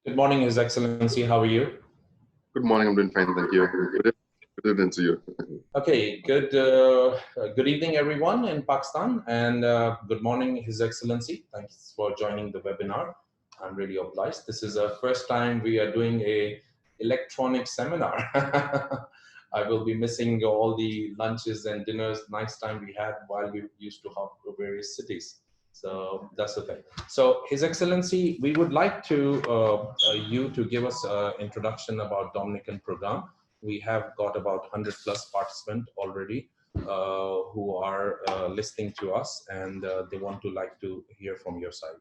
Good morning, His Excellency. How are you? Good morning. I'm doing fine, thank you. Good evening to you. Okay, good evening, everyone in Pakistan, and good morning, His Excellency. Thanks for joining the webinar. I'm really obliged. This is the first time we are doing a electronic seminar. I will be missing all the lunches and dinners, nice time we had while we used to hop to various cities. So that's the thing. So His Excellency, we would like you to give us an introduction about Dominican program. We have got about 100 plus participants already who are listening to us, and they want to hear from your side.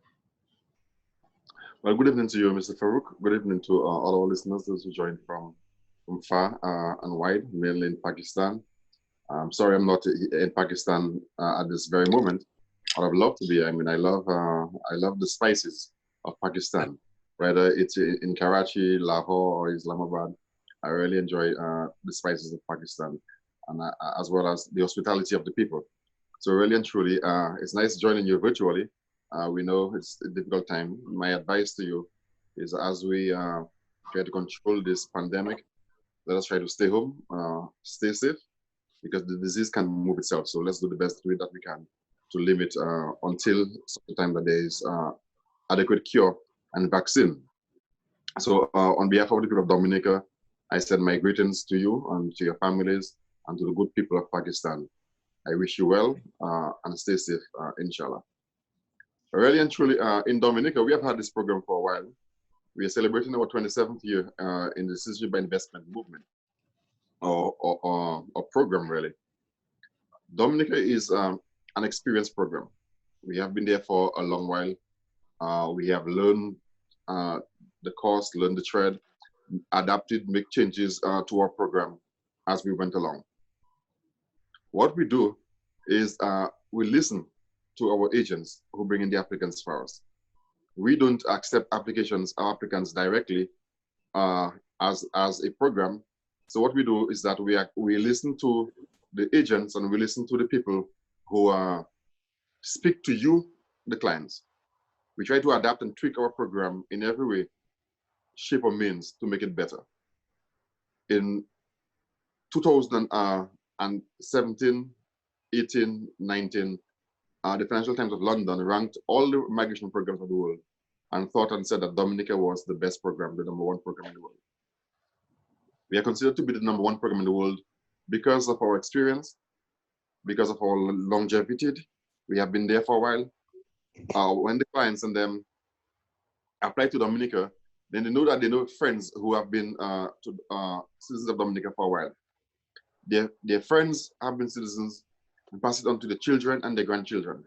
Well, good evening to you, Mr. Farooq. Good evening to all our listeners, those who joined from far and wide, mainly in Pakistan. I'm sorry I'm not in Pakistan at this very moment. I'd have loved to be. I mean, I love the spices of Pakistan, whether it's in Karachi, Lahore, or Islamabad. I really enjoy the spices of Pakistan, and as well as the hospitality of the people. So really and truly, it's nice joining you virtually. We know it's a difficult time. My advice to you is, as we try to control this pandemic, let us try to stay home, stay safe, because the disease can move itself. So let's do the best with that we can to limit until the time that there is adequate cure and vaccine. So on behalf of the people of Dominica, I send my greetings to you and to your families and to the good people of Pakistan. I wish you well and stay safe, inshallah. Really and truly, in Dominica, we have had this program for a while. We are celebrating our 27th year in the Citizenship by Investment movement, or program, really. Dominica is an experience program. We have been there for a long while. We have learned the course, learned the trade, adapted, make changes to our program as we went along. What we do is we listen to our agents who bring in the applicants for us. We don't accept applicants directly as a program. So what we do is that we listen to the agents and we listen to the people who speak to you, the clients. We try to adapt and tweak our program in every way, shape or means to make it better. In 2017, 18, 19, the Financial Times of London ranked all the migration programs of the world and thought and said that Dominica was the best program, the #1 program in the world. We are considered to be the #1 program in the world because of our experience, because of our longevity. We have been there for a while. When the clients and them apply to Dominica, then they know that they know friends who have been citizens of Dominica for a while. Their friends have been citizens and pass it on to the children and their grandchildren.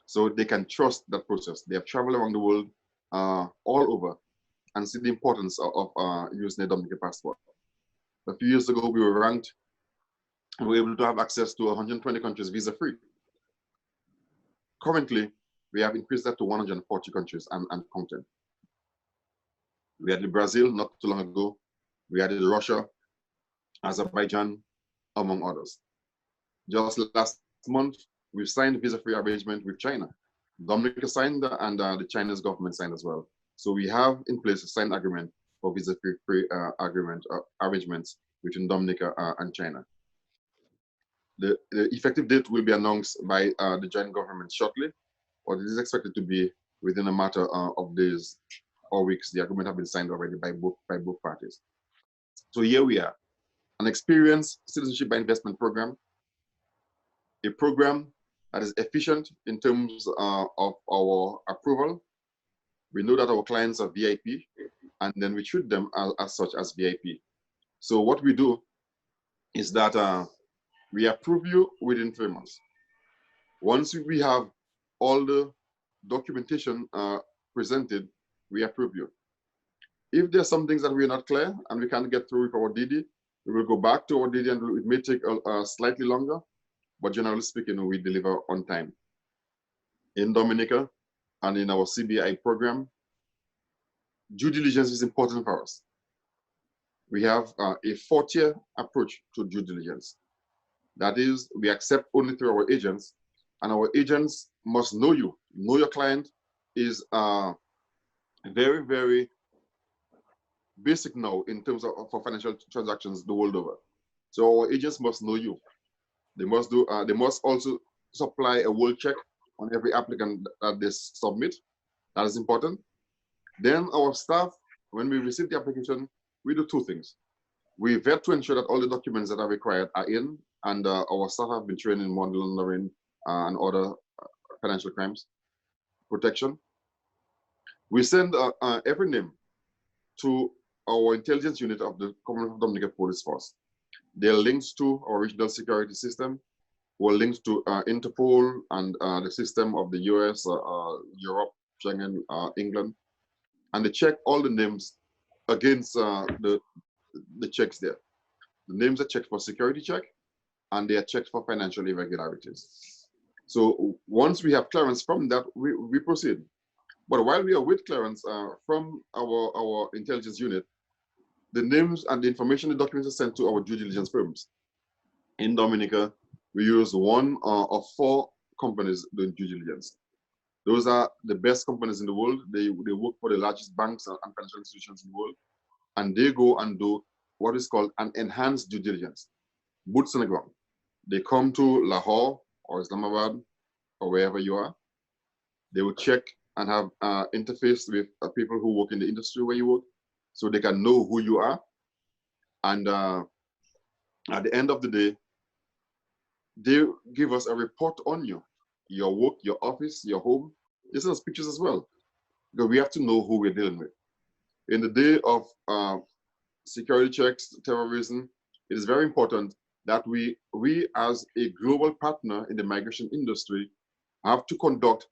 So they can trust that process. They have traveled around the world, all over, and see the importance of using a Dominican passport. A few years ago, we were ranked, and we were able to have access to 120 countries visa-free. Currently, we have increased that to 140 countries and counting. We had Brazil not too long ago. We had Russia, Azerbaijan, among others. Just last month, we signed a visa-free arrangement with China. Dominica signed and the Chinese government signed as well. So we have in place a signed agreement for visa-free arrangements between Dominica and China. The effective date will be announced by the joint government shortly, or it is expected to be within a matter of days or weeks. The agreement has been signed already by both parties. So here we are, an experienced citizenship by investment program, a program that is efficient in terms of our approval. We know that our clients are VIP, and then we treat them as such as VIP. So what we do is that we approve you within 3 months. Once we have all the documentation presented, we approve you. If there's some things that we're not clear and we can't get through with our DD, we will go back to our DD, and it may take slightly longer, but generally speaking, we deliver on time. In Dominica and in our CBI program, due diligence is important for us. We have a 4-tier approach to due diligence. That is, we accept only through our agents, and our agents must know you. Know your client is very, very basic now in terms of for financial transactions the world over. So our agents must know you. They must do. They must also supply a world check on every applicant that they submit. That is important. Then our staff, when we receive the application, we do two things. We vet to ensure that all the documents that are required are in, and our staff have been trained in money laundering and other financial crimes protection. We send every name to our intelligence unit of the Commonwealth of Dominica Police Force. They're linked to our regional security system. We're linked to Interpol and the system of the US, Europe, Schengen, England. And they check all the names against the checks there. The names are checked for security check, and they are checked for financial irregularities. So once we have clearance from that, we proceed. But while we are with clearance from our intelligence unit, the names and the information, the documents are sent to our due diligence firms. In Dominica, we use one of 4 companies doing due diligence. Those are the best companies in the world. They work for the largest banks and financial institutions in the world. And they go and do what is called an enhanced due diligence, boots on the ground. They come to Lahore or Islamabad or wherever you are. They will check and have interface with people who work in the industry where you work, so they can know who you are. And at the end of the day, they give us a report on you, your work, your office, your home. This is pictures as well, because we have to know who we're dealing with. In the day of security checks, terrorism, it is very important that we as a global partner in the migration industry have to conduct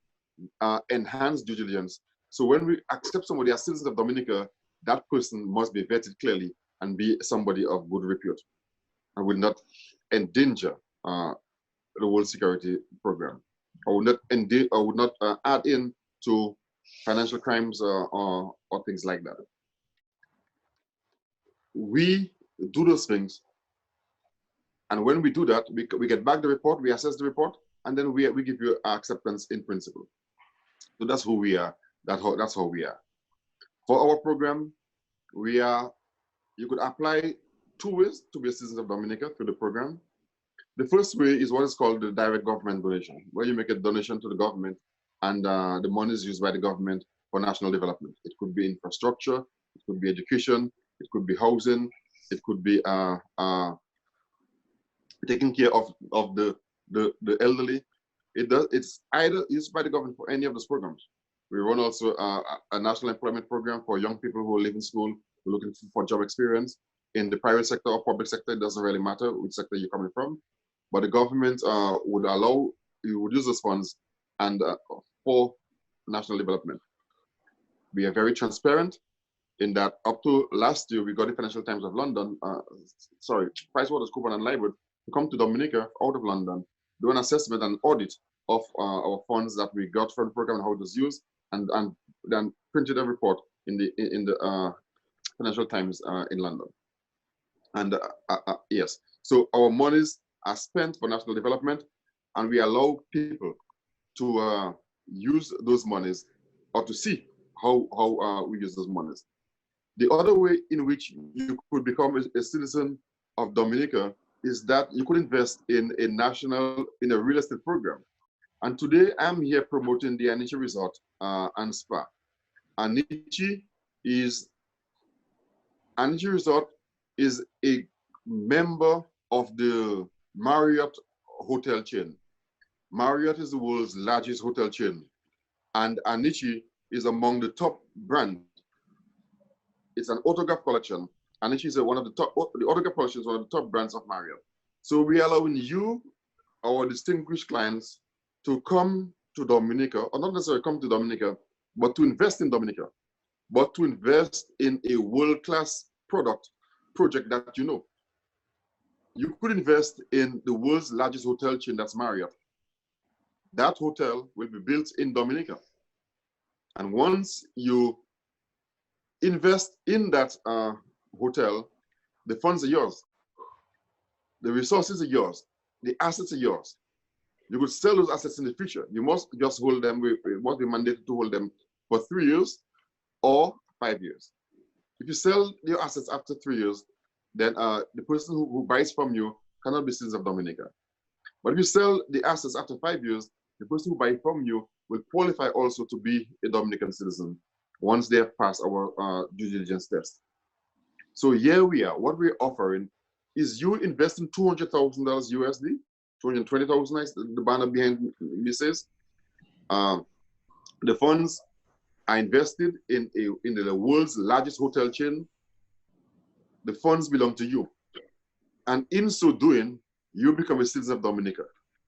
enhanced due diligence. So when we accept somebody as citizens of Dominica, that person must be vetted clearly and be somebody of good repute and will not endanger the world security program, or would not add in to financial crimes or things like that. We do those things, and when we do that, we get back the report, we assess the report, and then we give you acceptance in principle. So that's who we are. That's how we are. For our program, you could apply 2 ways to be a citizen of Dominica through the program. The first way is what is called the direct government donation, where you make a donation to the government, and the money is used by the government for national development. It could be infrastructure, it could be education, it could be housing, it could be taking care of the elderly. It's either used by the government for any of those programs. We run also a national employment program for young people who live in school, who are looking for job experience. In the private sector or public sector, it doesn't really matter which sector you're coming from. But the government would allow, you would use those funds and for national development. We are very transparent in that up to last year, we got the Financial Times of London, PricewaterhouseCoopers and Library to come to Dominica out of London, do an assessment and audit of our funds that we got from the program and how it was used, and then printed a report in the Financial Times in London. And yes, so our monies are spent for national development, and we allow people to use those monies or to see how we use those monies. The other way in which you could become a citizen of Dominica is that you could invest in a real estate program. And today I'm here promoting the Anichi Resort and Spa. Anichi Resort is a member of the Marriott hotel chain. Marriott is the world's largest hotel chain, and Anichi is among the top brands. It's an autograph collection. Anichi is one of the top. The autograph collection is one of the top brands of Marriott. So we are allowing you, our distinguished clients, to come to Dominica, or not necessarily come to Dominica, but to invest in Dominica, but to invest in a world-class project that you know. You could invest in the world's largest hotel chain, that's Marriott. That hotel will be built in Dominica. And once you invest in that hotel, the funds are yours. The resources are yours. The assets are yours. You could sell those assets in the future. You must just hold them. We must be mandated to hold them for 3 years. or 5 years. If you sell your assets after 3 years, then the person who buys from you cannot be citizen of Dominica. But if you sell the assets after 5 years, the person who buys from you will qualify also to be a Dominican citizen once they have passed our due diligence test. So here we are. What we're offering is you investing $200,000 USD, 220,000, the banner behind me says. The funds are invested in the world's largest hotel chain. The funds belong to you. And in so doing, you become a citizen of Dominica.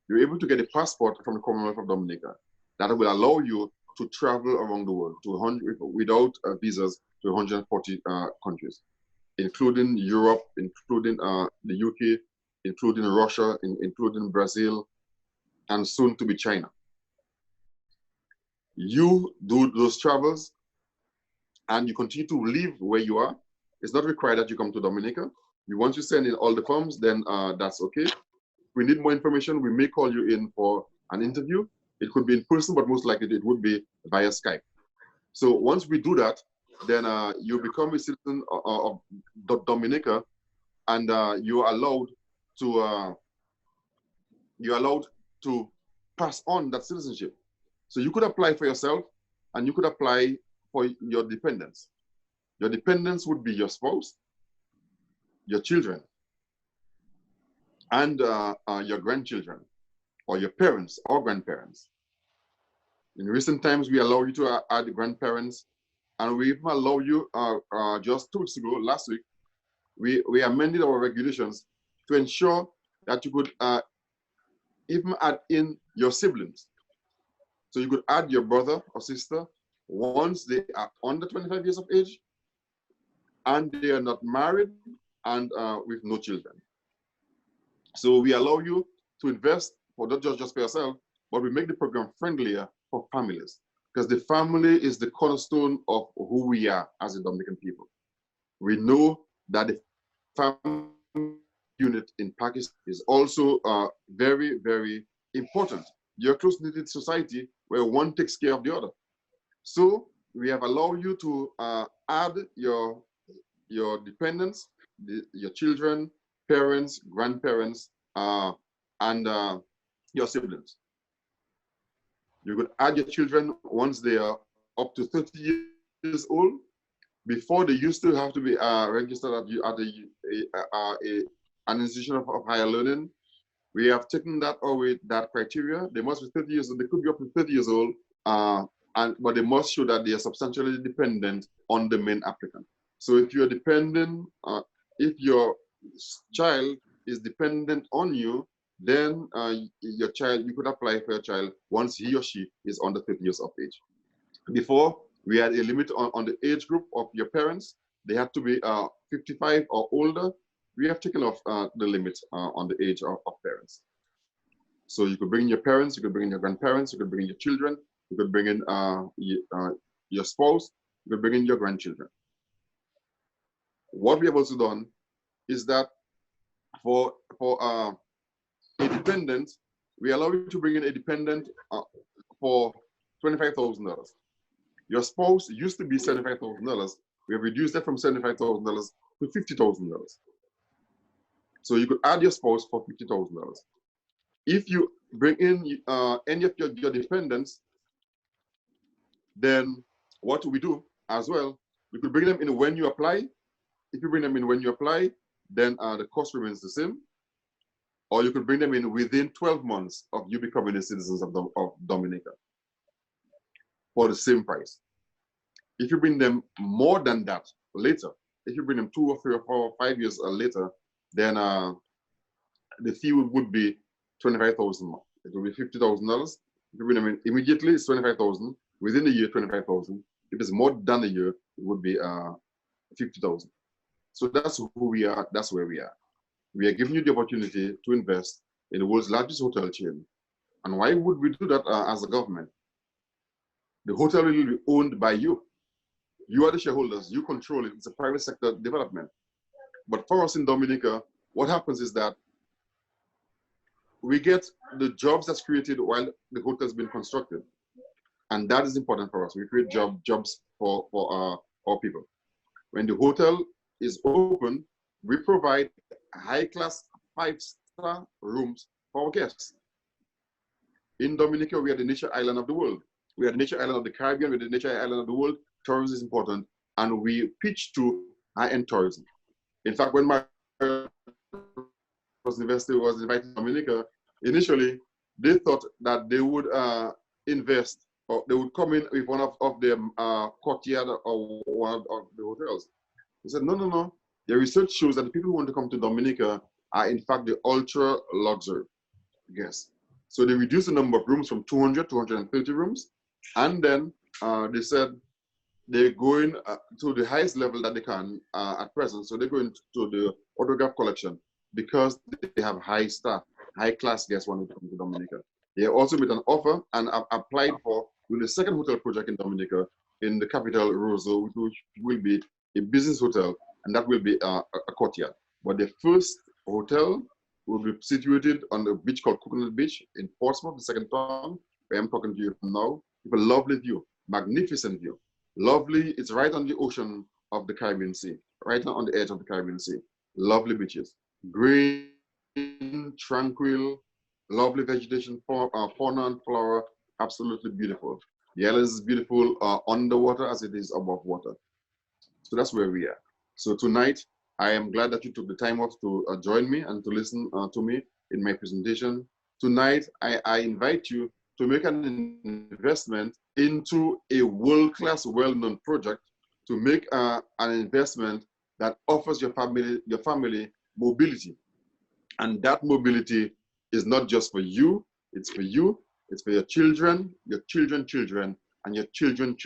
You're able to get a passport from the Commonwealth of Dominica that will allow you to travel around the world without visas to 140 countries, including Europe, including the UK, including Russia, including Brazil, and soon to be China. You do those travels and you continue to live where you are. It's not required that you come to Dominica. Once you send in all the forms, then that's okay. If we need more information, we may call you in for an interview. It could be in person, but most likely it would be via Skype. So once we do that, then you become a citizen of Dominica, and you're allowed to pass on that citizenship. So you could apply for yourself, and you could apply for your dependents. Your dependents would be your spouse, your children, and your grandchildren, or your parents or grandparents. In recent times, we allow you to add grandparents, and we even allow you, just 2 weeks ago, last week, we amended our regulations to ensure that you could even add in your siblings. So you could add your brother or sister once they are under 25 years of age, and they are not married and with no children. So we allow you to invest for not just for yourself, but we make the program friendlier for families, because the family is the cornerstone of who we are as a Dominican people. We know that the family unit in Pakistan is also very, very important. You're a close-knit society where one takes care of the other. So we have allowed you to add your dependents, your children, parents, grandparents, and your siblings. You could add your children once they are up to 30 years old. Before, they used to have to be registered at an institution of higher learning. We have taken that away, that criteria. They must be 30 years old. They could be up to 30 years old, but they must show that they are substantially dependent on the main applicant. So if you're dependent, if your child is dependent on you, then your child, you could apply for your child once he or she is under 30 years of age. Before, we had a limit on the age group of your parents. They had to be 55 or older. We have taken off the limit on the age of parents. So you could bring in your parents, you could bring in your grandparents, you could bring in your children, you could bring in your spouse, you could bring in your grandchildren. What we have also done is that for a dependent, we allow you to bring in a dependent for $25,000. Your spouse used to be $75,000. We have reduced that from $75,000 to $50,000. So you could add your spouse for $50,000. If you bring in any of your dependents, then what we do as well, we could bring them in when you apply. If you bring them in when you apply, then the cost remains the same. Or you could bring them in within 12 months of you becoming a citizen of Dominica for the same price. If you bring them more than that later, if you bring them 2 or 3 or 4 or 5 years later, then the fee would be $25,000. It will be $50,000. If you bring them in immediately, it's $25,000. Within a year, $25,000. If it's more than a year, it would be $50,000. So that's who we are. That's where we are. We are giving you the opportunity to invest in the world's largest hotel chain. And why would we do that as a government? The hotel will be owned by you. You are the shareholders. You control it. It's a private sector development. But for us in Dominica, what happens is that we get the jobs that's created while the hotel has been constructed. And that is important for us. We create jobs for our people. When the hotel is open, we provide high-class 5-star rooms for our guests. In Dominica, we are the nature island of the world. We are the nature island of the Caribbean. We are the nature island of the world. Tourism is important, and we pitch to high-end tourism. In fact, when my university was invited to Dominica, initially they thought that they would invest, or they would come in with one of their courtyard or one of the hotels. They said, no, no, no. The research shows that the people who want to come to Dominica are in fact the ultra luxury guests. So they reduced the number of rooms from 200 to 130 rooms. And then they said they're going to the highest level that they can at present. So they're going to the autograph collection because they have high-class guests wanting to come to Dominica. They also made an offer and applied for the second hotel project in Dominica in the capital, Roseau, which will be a business hotel, and that will be a courtyard. But the first hotel will be situated on the beach called Coconut Beach in Portsmouth, the second town, where I'm talking to you from now. With a lovely view, magnificent view. Lovely, it's right on the ocean of the Caribbean Sea, right on the edge of the Caribbean Sea. Lovely beaches, green, tranquil, lovely vegetation, fauna and flora, absolutely beautiful. The island is beautiful underwater as it is above water. So that's where we are. So tonight, I am glad that you took the time off to join me and to listen to me in my presentation. Tonight, I invite you to make an investment into a world-class, well-known project, to make an investment that offers your family mobility. And that mobility is not just for you, it's for you, it's for your children, and your children.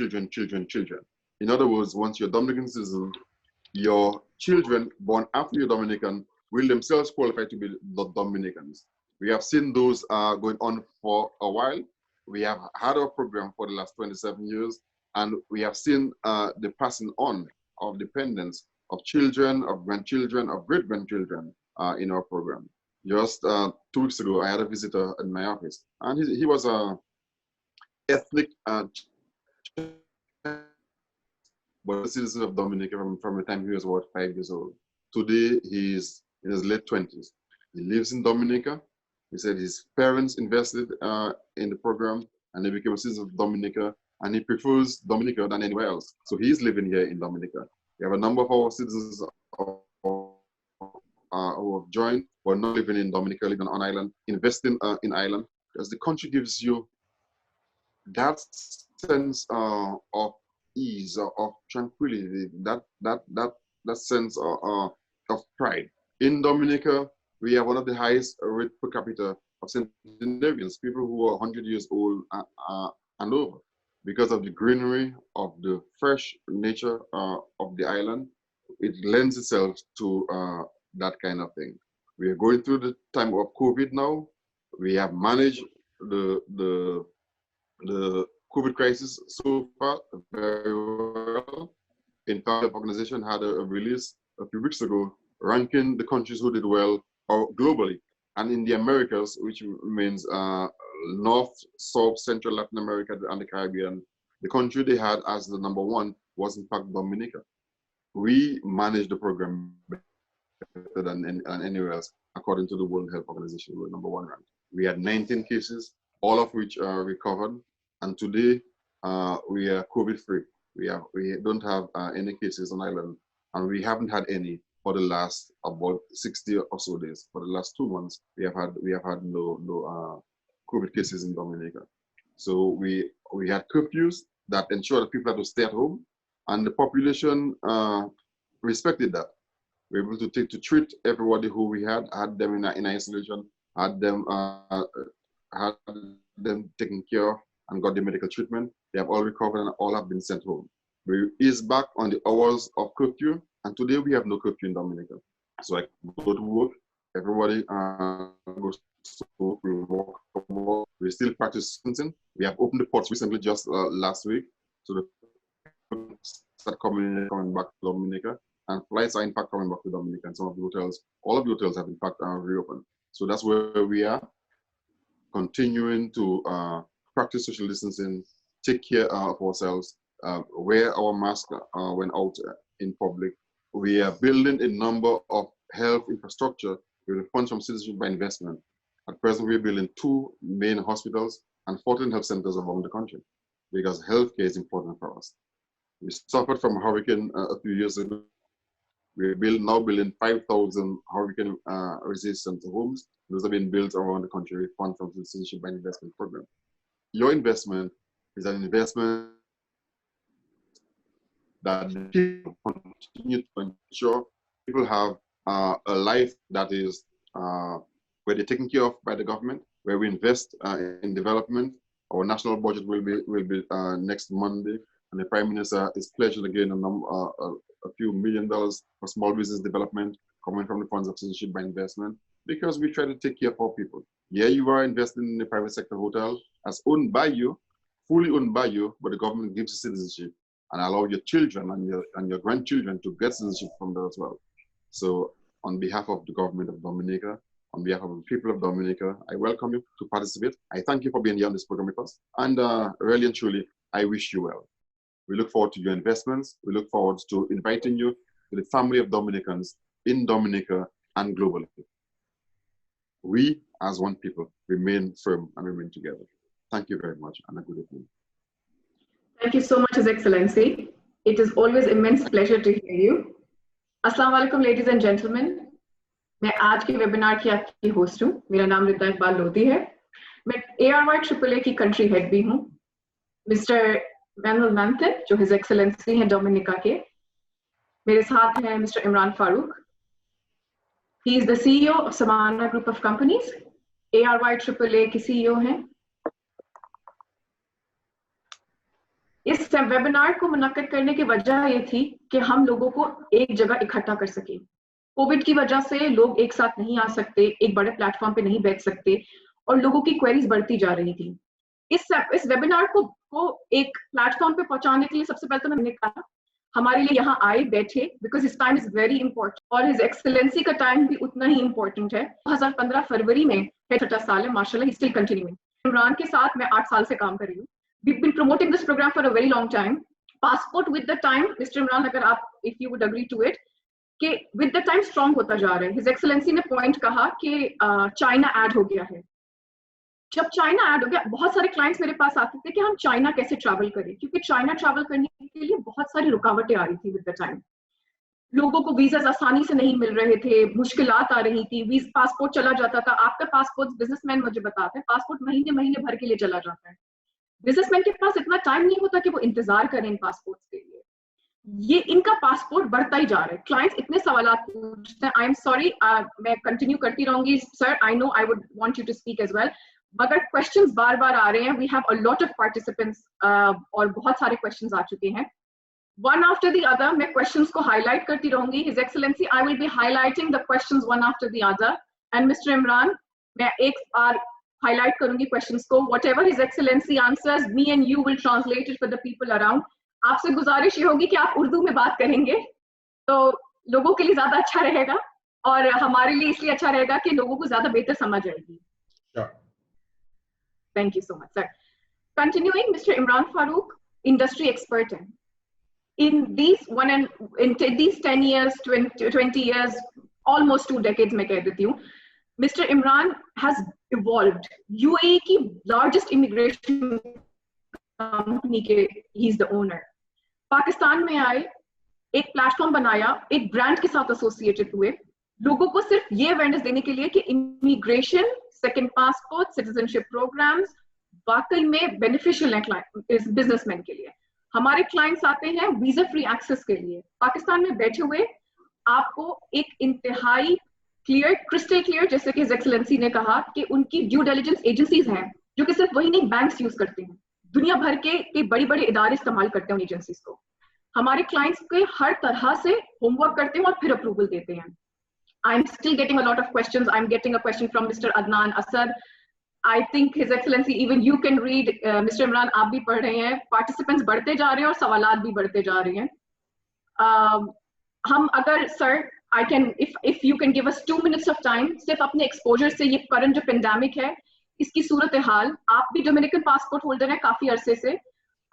In other words, once you're Dominican citizen, your children born after you're Dominican will themselves qualify to be the Dominicans. We have seen those going on for a while. We have had our program for the last 27 years, and we have seen the passing on of dependents, of children, of grandchildren, of great-grandchildren in our program. Just 2 weeks ago, I had a visitor in my office, and he was a ethnic but a citizen of Dominica from the time he was about 5 years old. Today, he's in his late 20s. He lives in Dominica. He said his parents invested in the program, and he became a citizen of Dominica, and he prefers Dominica than anywhere else. So he's living here in Dominica. We have a number of our citizens who have joined, who are not living in Dominica, living on island, investing in Ireland, because the country gives you that sense of ease, of tranquility, that sense of pride. In Dominica, we have one of the highest rate per capita of centenarians, people who are 100 years old and over, because of the greenery, of the fresh nature of the island. It lends itself to that kind of thing. We are going through the time of COVID now. We have managed the COVID crisis so far very well. In fact, the organization had a release a few weeks ago ranking the countries who did well globally. And in the Americas, which means North, South, Central Latin America, and the Caribbean, the country they had as the #1 was in fact Dominica. We managed the program better than anywhere else, according to the World Health Organization. We were #1 ranked. We had 19 cases, all of which are recovered. And today, we are COVID-free. We don't have any cases on island, and we haven't had any for the last about 60 or so days. For the last 2 months, we have had no COVID cases in Dominica. So we had curfews that ensured that people had to stay at home, and the population respected that. We were able to treat everybody who we had them in isolation, had them taken care of, and got the medical treatment. They have all recovered and all have been sent home. We eased back on the hours of curfew, and today we have no curfew in Dominica. So I go to work, everybody goes to work, we walk from work. We still practice distancing. We have opened the ports recently, just last week, so the start coming back to Dominica, and flights are in fact coming back to Dominica, and some of the hotels, all of the hotels have in fact reopened. So that's where we are, continuing to practice social distancing, take care of ourselves, wear our mask when out in public. We are building a number of health infrastructure with the funds from Citizenship by Investment. At present, we're building 2 main hospitals and 14 health centers around the country because healthcare is important for us. We suffered from a hurricane a few years ago. We're now building 5,000 hurricane resistant homes. Those have been built around the country with funds from the Citizenship by Investment program. Your investment is an investment that people continue to ensure people have a life that is where they're taken care of by the government, where we invest in development. Our national budget will be next Monday, and the Prime Minister is pledging again a few $1 million for small business development coming from the funds of Citizenship by Investment, because we try to take care of our people. Yeah, you are investing in the private sector hotel as owned by you, fully owned by you, but the government gives you citizenship and allow your children and your grandchildren to get citizenship from there as well. So on behalf of the government of Dominica, on behalf of the people of Dominica, I welcome you to participate. I thank you for being here on this program with us. And really and truly, I wish you well. We look forward to your investments. We look forward to inviting you to the family of Dominicans in Dominica and globally. We, as one people, remain firm and remain together. Thank you very much, and a good evening. Thank you so much, His Excellency. It is always immense pleasure to hear you. Assalamu alaikum, ladies and gentlemen. मैं आज के webinar की आपकी host हूँ. मेरा नाम रिता इकबाल लोधी है. मैं ARY-AAA की कंट्री हेड भी हूँ. मिस्टर Emmanuel Nanthan, जो हिज एक्सेलेंसी हैं डोमिनिका के. मेरे साथ हैं mister Imran Farooq. He is the CEO of Samana Group of Companies. ARY-AAA के CEO हैं. इस वेबिनार को मुनक्कद करने की वजह ये थी कि हम लोगों को एक जगह इकट्ठा कर सके. कोविड की वजह से लोग एक साथ नहीं आ सकते, एक बड़े प्लेटफॉर्म पे नहीं बैठ सकते और लोगों की क्वेरीज बढ़ती जा रही थी. इस वेबिनार को एक प्लेटफॉर्म पे पहुंचाने के लिए सबसे पहले तो मैंने कहा हमारे लिए यहाँ आए बैठे, because his time is very important और हिज एक्सेलेंसी का टाइम भी उतना ही इंपॉर्टेंट है. 2015 फरवरी में 6 साल है माशाल्लाह, ही स्टिल कंटिन्यूइंग. इमरान के साथ मैं 8 साल से काम कर रही हूँ. We've been promoting this program for a very long time. Passport with the time, Mr. Imran, अगर आप, if you would agree to it, कि with the time strong होता जा रहा है. His Excellency ने point कहा कि चाइना ऐड हो गया है. जब चाइना ऐड हो गया, बहुत सारे क्लाइंट्स मेरे पास आते थे कि हम चाइना कैसे ट्रैवल करें, क्योंकि चाइना ट्रैवल करने के लिए बहुत सारी रुकावटें आ रही थी विद द टाइम. लोगों को वीजास आसानी से नहीं मिल रहे थे, मुश्किलात आ रही थी. पासपोर्ट चला जाता था. आपका पासपोर्ट, बिजनेसमैन मुझे बताते हैं, पासपोर्ट महीने भर के लिए चला जाता है. बिजनेसमैन के पास इतना टाइम नहीं होता कि वो इंतजार करें इन पासपोर्ट्स के लिए. ये इनका पासपोर्ट बढ़ता ही जा रहा है. क्लाइंट्स इतने सवालात पूछते हैं. आई एम सॉरी, मैं कंटिन्यू करती रहूंगी sir. I know I would want you to speak as well, मगर क्वेश्चंस बार आ रहे हैं. We have a lot of participants और बहुत सारे क्वेश्चंस आ चुके हैं. वन आफ्टर द अदर मैं क्वेश्चंस को हाईलाइट करती रहूंगी. His excellency, I will be highlighting the questions one after the other. And mister Imran, मैं एक बार हाईलाइट करूंगी क्वेश्चंस को. Whatever his excellency answers, me and you will translate it for the people around. आपसे गुजारिश ये होगी कि आप उर्दू में बात करेंगे तो लोगों के लिए ज्यादा अच्छा रहेगा और हमारे लिए इसलिए अच्छा रहेगा कि लोगों को ज्यादा बेहतर समझ आएगी. Thank you so much sir. Continuing, mister Imran Farooq industry expert हैं. in these 10 years, 20 years, almost 2 decades मैं कह देती हूँ, Mr. Imran has evolved. UAE की largest immigration company के he is the owner. Pakistan में आए, एक प्लेटफॉर्म बनाया, एक ब्रांड के साथ एसोसिएटेड हुए, लोगों को सिर्फ ये अवेयरनेस देने के लिए कि immigration, second passport, citizenship programmes वाकई में बेनिफिशियल है बिजनेसमैन के लिए. हमारे क्लाइंट्स आते हैं वीजा फ्री एक्सेस के लिए. पाकिस्तान में बैठे हुए आपको एक इंतहाई क्लियर, क्रिस्टल क्लियर, जैसे कि हिज एक्सेलेंसी ने कहा कि उनकी ड्यू डिलिजेंस एजेंसीज हैं जो कि सिर्फ वही नहीं बैंक्स यूज करते हैं, दुनिया भर के बड़ी बड़े इदारे इस्तेमाल करते हैं उन एजेंसीज को. हमारे क्लाइंट्स के हर तरह से होमवर्क करते हैं और फिर अप्रूवल देते हैं. I am still getting a lot of questions. I am getting a question from mister Adnan Asad. I think his excellency even you can read. Mister Imran, आप भी पढ़ रहे हैं. पार्टिसिपेंट्स बढ़ते जा रहे हैं और सवालात भी बढ़ते जा रहे हैं. हम अगर sir I can if you can give us 2 minutes of time, सिर्फ अपने एक्सपोजर से ये करंट जो पेंडेमिक है इसकी सूरत हाल, आप भी डोमिनिकन पासपोर्ट होल्डर हैं काफी अरसे से,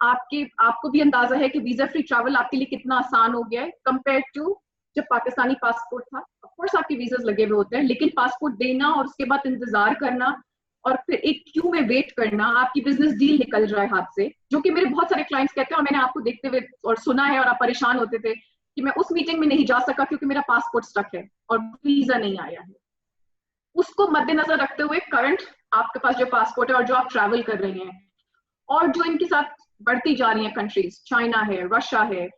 आपको भी अंदाजा है कि वीजा फ्री ट्रैवल आपके लिए कितना आसान हो गया है कंपेयर टू जब पाकिस्तानी पासपोर्ट था। ऑफ कोर्स आपके वीजास लगे हुए होते हैं, लेकिन पासपोर्ट देना और उसके बाद इंतजार करना और फिर एक क्यू में वेट करना, आपकी बिजनेस डील निकल जाए हाथ से, जो कि मेरे बहुत सारे क्लाइंट्स कहते हैं और मैंने आपको देखते हुए और सुना है, और आप परेशान होते थे कि मैं उस मीटिंग में नहीं जा सका क्योंकि मेरा पासपोर्ट स्टक है और वीजा नहीं आया है। उसको मद्देनजर रखते हुए करंट आपके पास जो पासपोर्ट है और जो आप ट्रैवल कर रहे हैं, और जो इनके साथ बढ़ती जा रही हैं कंट्रीज, चाइना है, रशिया है,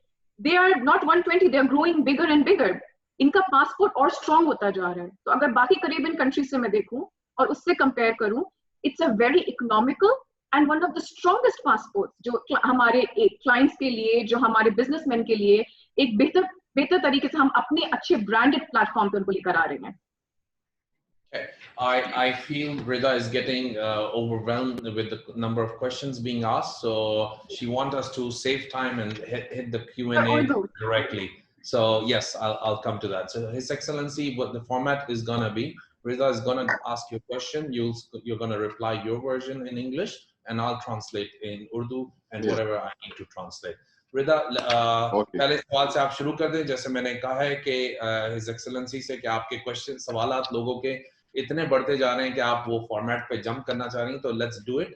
they are not 120, they are growing bigger and bigger. इनका पासपोर्ट और स्ट्रॉन्ग होता जा रहा है। तो अगर बाकी करीबन कंट्रीज से मैं देखूं और उससे कंपेयर करूं, it's a very economical and one of the strongest passport जो हमारे क्लाइंट्स के लिए, जो हमारे बिजनेसमैन के लिए एक बेहतर तरीके से हम अपने अच्छे ब्रांडेड प्लेटफॉर्म पर उनको लेकर आ रहे हैं। I feel Rida is getting overwhelmed with the number of questions being asked, so she wants us to save time and hit the Q&A directly. So yes, I'll come to that. So His Excellency, what the format is gonna be, Rida is gonna ask you a question. You're gonna reply your version in English, and I'll translate in Urdu and whatever I need to translate. Rida, पहले सवाल से आप शुरू कर दें। जैसे मैंने कहा है कि His Excellency से कि आपके क्वेश्चन सवालात लोगों के इतने बढ़ते जा रहे हैं कि आप वो फॉर्मेट पे जंप करना चाह रही हैं, तो लेट्स डू इट।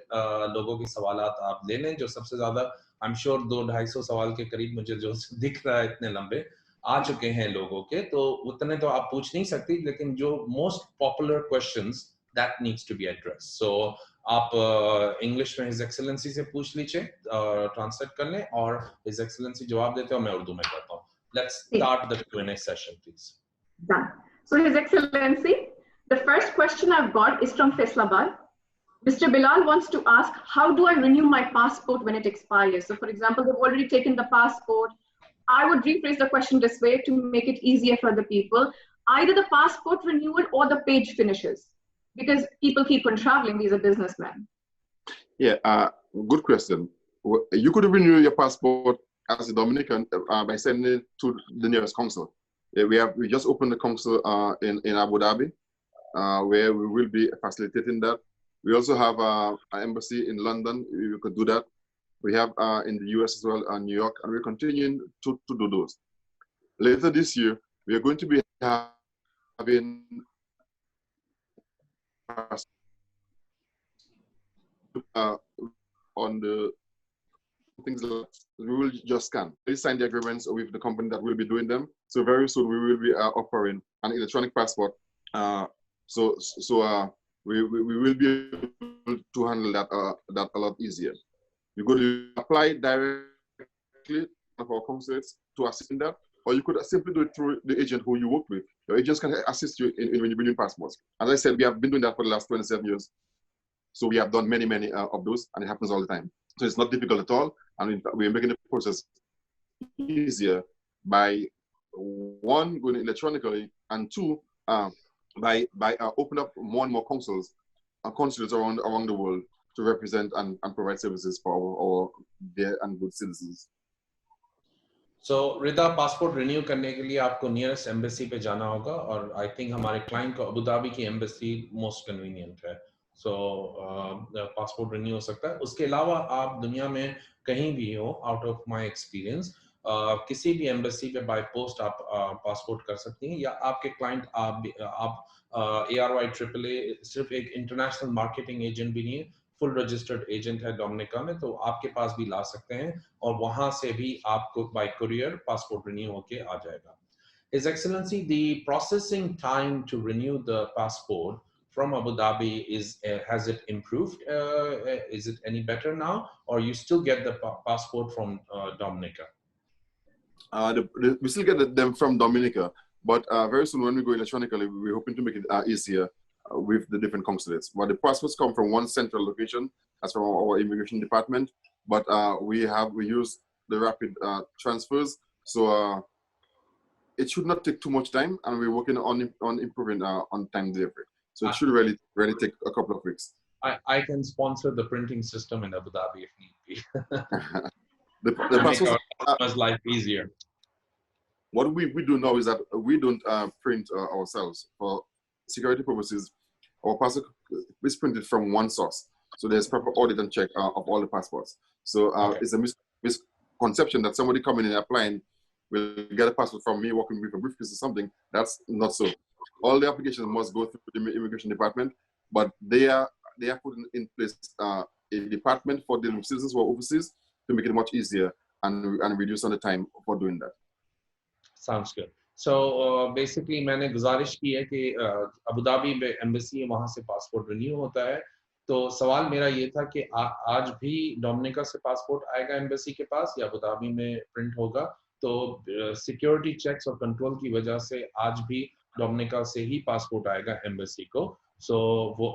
लोगों के सवालात आप ले लें। जो सबसे ज्यादा आई एम श्योर 200-250 सवाल के करीब मुझे जो दिख रहा है इतने लंबे आ चुके हैं लोगों के, तो उतने तो आप पूछ नहीं सकती, लेकिन जो most popular questions that needs to be address. So आप इंग्लिश में हिज एक्सेलेंसी से पूछ लीजिए, ट्रांसलेट कर लें, और हिज एक्सेलेंसी जवाब देते हैं और मैं उर्दू में करता हूँ। Let's start the Q&A session please. Done. So His Excellency, the first question I've got is from Faisalabad. Mr. Bilal wants to ask, how do I renew my passport when it expires? So for example, they've already taken the passport. I would rephrase the question this way to make it easier for the people. Either the passport renewal or the page finishes, because people keep on traveling. These are businessmen. Yeah, good question. You could renew your passport as a Dominican by sending it to the nearest consul. We just opened the consul in Abu Dhabi, where we will be facilitating that. We also have an embassy in London. You could do that. We have in the US as well, New York, and we're continuing to do those. Later this year, we are going to be having on the things that we will just scan. We sign the agreements with the company that will be doing them. So very soon we will be offering an electronic passport. We will be able to handle that a lot easier. You could apply directly of our consulates to assist in that, or you could simply do it through the agent who you work with. Your agents can assist you in renewing passports. As I said, we have been doing that for the last 27 years. So we have done many of those, and it happens all the time. So it's not difficult at all, and we're making the process easier by one, going electronically, and two, by opening up more and more consulates around the world to represent and provide services for our dear and good citizens. So Rida, passport renew करने के लिए आपको nearest embassy पे जाना होगा, और I think हमारे client को अबू धाबी की एम्बेसी मोस्ट कन्वीनियंट है। सो पासपोर्ट रिन्यू हो सकता है। उसके अलावा आप दुनिया में कहीं भी हो, आउट ऑफ माय एक्सपीरियंस, किसी भी एम्बेसी पे बाय पोस्ट आप पासपोर्ट कर सकती हैं, या आपके क्लाइंट आप ARY-AAA सिर्फ एक इंटरनेशनल मार्केटिंग एजेंट भी नहीं है, फुल रजिस्टर्ड एजेंट है डोमिनिका में, तो आपके पास भी ला सकते हैं, और वहां से भी आपको बाय कुरियर पासपोर्ट रिन्यू होके आ जाएगा। His Excellency, the processing time to renew the passport from Abu Dhabi has it improved? Is it any better now, or you still get the passport from Dominica? We still get them from Dominica, but very soon when we go electronically, we're hoping to make it easier with the different consulates. But the passports come from one central location, that's from our immigration department, but we use the rapid transfers, so it should not take too much time, and we're working on improving on time delivery. So it should really take a couple of weeks. I can sponsor the printing system in Abu Dhabi if need be. the passports make life easier. What we do now is that we don't print ourselves. For security purposes, our passport is printed from one source. So there's proper audit and check of all the passports. So Okay. it's a misconception that somebody coming in and applying will get a passport from me walking with a briefcase or something. That's not so. All the applications must go through the immigration department, but they have put in place a department for dealing with citizens who are overseas to make it much easier and reduce on the time for doing that. Sounds good. So basically मैंने गुजारिश की है कि Abu Dhabi में embassy है, वहाँ से passport renew होता है। तो सवाल मेरा ये था कि आज भी डोमिनिका से पासपोर्ट आएगा एम्बेसी के पास या अबू धाबी में प्रिंट होगा? तो सिक्योरिटी चेक्स और कंट्रोल की वजह से आज भी डोमिनिका से ही पासपोर्ट आएगा एम्बेसी को। सो वो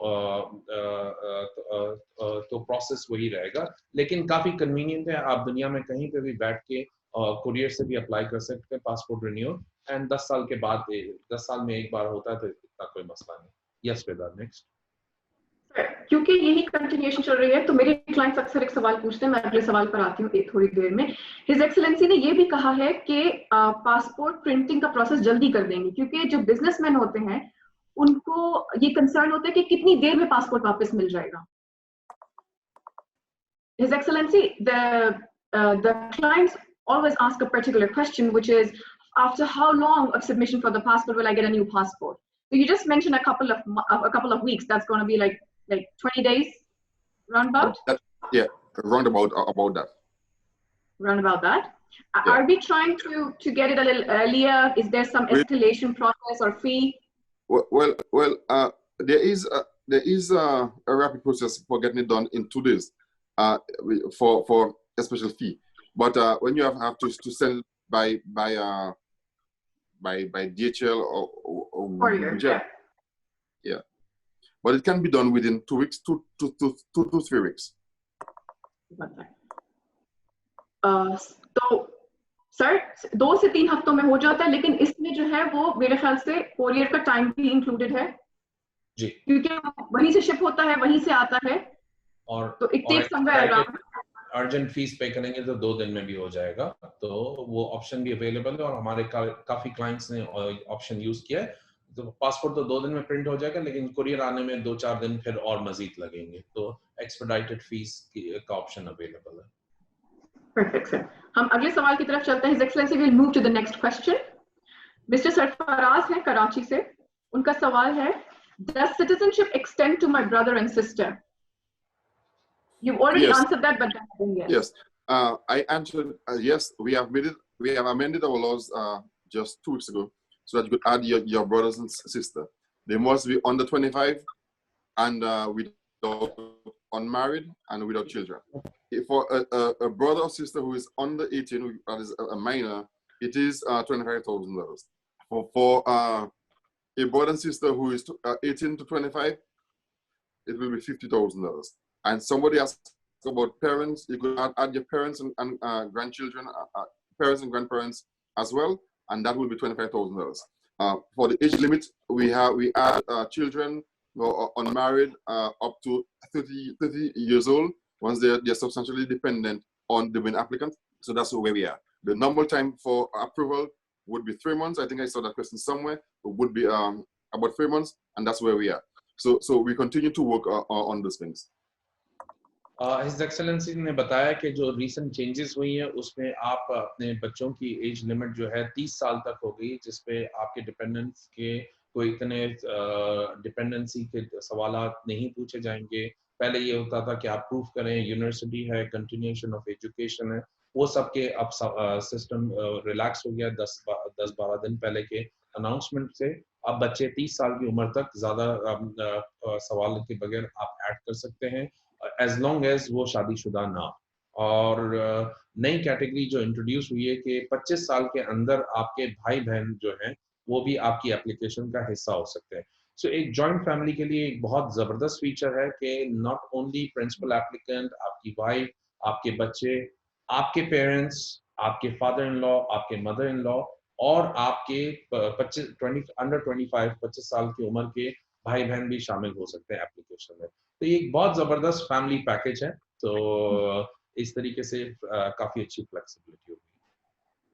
तो प्रोसेस वही रहेगा, लेकिन काफ़ी कन्वीनियंट है। आप दुनिया में कहीं पे भी बैठ के कुरियर से भी अप्लाई कर सकते हैं पासपोर्ट रिन्यू, एंड 10 साल के बाद 10 साल में एक बार होता है, तो इतना कोई मसला नहीं। यस वेदा, नेक्स्ट। क्योंकि यही कंटिन्यूएशन चल रही है, तो मेरे क्लाइंट्स अक्सर एक सवाल पूछते हैं, मैं अगले सवाल पर आती हूँ थोड़ी देर में। हिज एक्सेलेंसी ने ये भी कहा है कि पासपोर्ट प्रिंटिंग का प्रोसेस जल्दी कर देंगे, क्योंकि जो बिजनेसमैन होते हैं उनको ये कंसर्न होता है कि कितनी देर में पासपोर्ट वापस मिल जाएगा। His Excellency, the clients always ask a particular question, which is, after how long of submission for the passport will I get a new passport? So you just mentioned a couple of weeks. That's going to be like 20 days, roundabout. Yeah, roundabout about that. Roundabout that. Yeah. Are we trying to get it a little earlier? Is there some escalation process or fee? Well, there is a rapid process for getting it done in 2 days, for a special fee. But when you have to send by DHL or Courier, yeah. But it can be done within 2 weeks, 2 to 3 weeks. तो sir 2 से 3 हफ्तों में हो जाता है, लेकिन इसमें जो है वो मेरे ख्याल से कोरियर का टाइम भी इंक्लूडेड है जी, क्योंकि वहीं से शिप होता है, वहीं से आता है, और तो it takes somewhere around. Urgent fees pay करेंगे तो 2 दिन में भी हो जाएगा, तो वो ऑप्शन भी अवेलेबल है और हमारे काफी क्लाइंट्स ने ऑप्शन यूज किया है। तो पासपोर्ट तो 2 दिन में प्रिंट हो जाएगा, लेकिन कुरियर आने में 2-4 दिन फिर और मजीद लगेंगे, तो एक्सपेडाइटेड फीस का ऑप्शन अवेलेबल है। Perfect, sir. हम अगले सवाल की तरफ चलते हैं। His Excellency will move to the next question. Mr. Sarfaraz हैं कराची से, उनका सवाल है, Does citizenship extend to my brother and sister? You've already answered that, but yes. Yes, I answered yes. We have amended our laws just 2 weeks ago, so that you could add your brothers and sister. They must be under 25 and without unmarried and without children. For a brother or sister who is under 18, that is a minor, it is $25,000. For a brother and sister who is 18 to 25, it will be $50,000. And somebody asked about parents, you could add your parents and grandchildren, parents and grandparents as well, and that will be $25,000. For the age limit, we add children who are unmarried up to 30 years old, once they're substantially dependent on the main applicant. So that's where we are. The normal time for approval would be 3 months. I think I saw that question somewhere. It would be about 3 months, and that's where we are. So we continue to work on those things. His Excellency ने बताया कि जो recent changes हुई हैं उसमें आप अपने बच्चों की एज लिमिट जो है 30 साल तक हो गई, जिसपे आपके डिपेंडेंट्स के कोई इतने डिपेंडेंसी के सवालात नहीं पूछे जाएंगे। पहले ये होता था कि आप प्रूफ करें यूनिवर्सिटी है, कंटिन्यूएशन ऑफ एजुकेशन है, वो सब के अब सिस्टम रिलैक्स हो गया 10-12 दिन पहले के अनाउंसमेंट से। अब बच्चे 30 साल की उम्र तक ज़्यादा सवाल के बगैर आप ऐड कर सकते हैं, as long as वो शादीशुदा ना। और नई कैटेगरी जो इंट्रोड्यूस हुई है कि 25 साल के अंदर आपके भाई बहन जो हैं वो भी आपकी एप्लीकेशन का हिस्सा हो सकते हैं। सो एक जॉइंट फैमिली के लिए एक बहुत ज़बरदस्त फीचर है कि नॉट ओनली प्रिंसिपल एप्लीकेंट, आपकी वाइफ, आपके बच्चे, आपके पेरेंट्स, आपके फादर इन लॉ, आपके मदर इन लॉ और आपके 25 साल की उम्र के भाई बहन भी शामिल हो सकते हैं एप्लीकेशन में। तो ये एक बहुत ज़बरदस्त फैमिली पैकेज है, तो इस तरीके से काफ़ी अच्छी फ्लेक्सिबिलिटी होगी।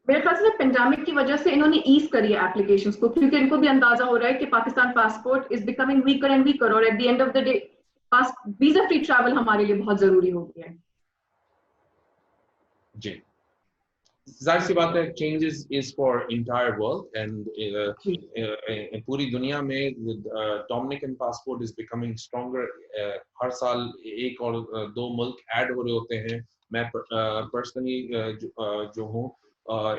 मेरे ख्याल से पेंडेमिक की वजह से इन्होंने ईज करी है एप्लीकेशंस को, क्योंकि इनको भी अंदाजा हो रहा है कि Pakistan passport is becoming weaker and weaker, और at the end of the day visa free travel हमारे लिए बहुत जरूरी हो गया है। जी, जाहिर सी बात है, changes is for entire world and पूरी दुनिया में Dominican passport is becoming stronger. हर साल एक और दो मुल्क ऐड हो रहे होते हैं। मैं पर्सनली जो हूँ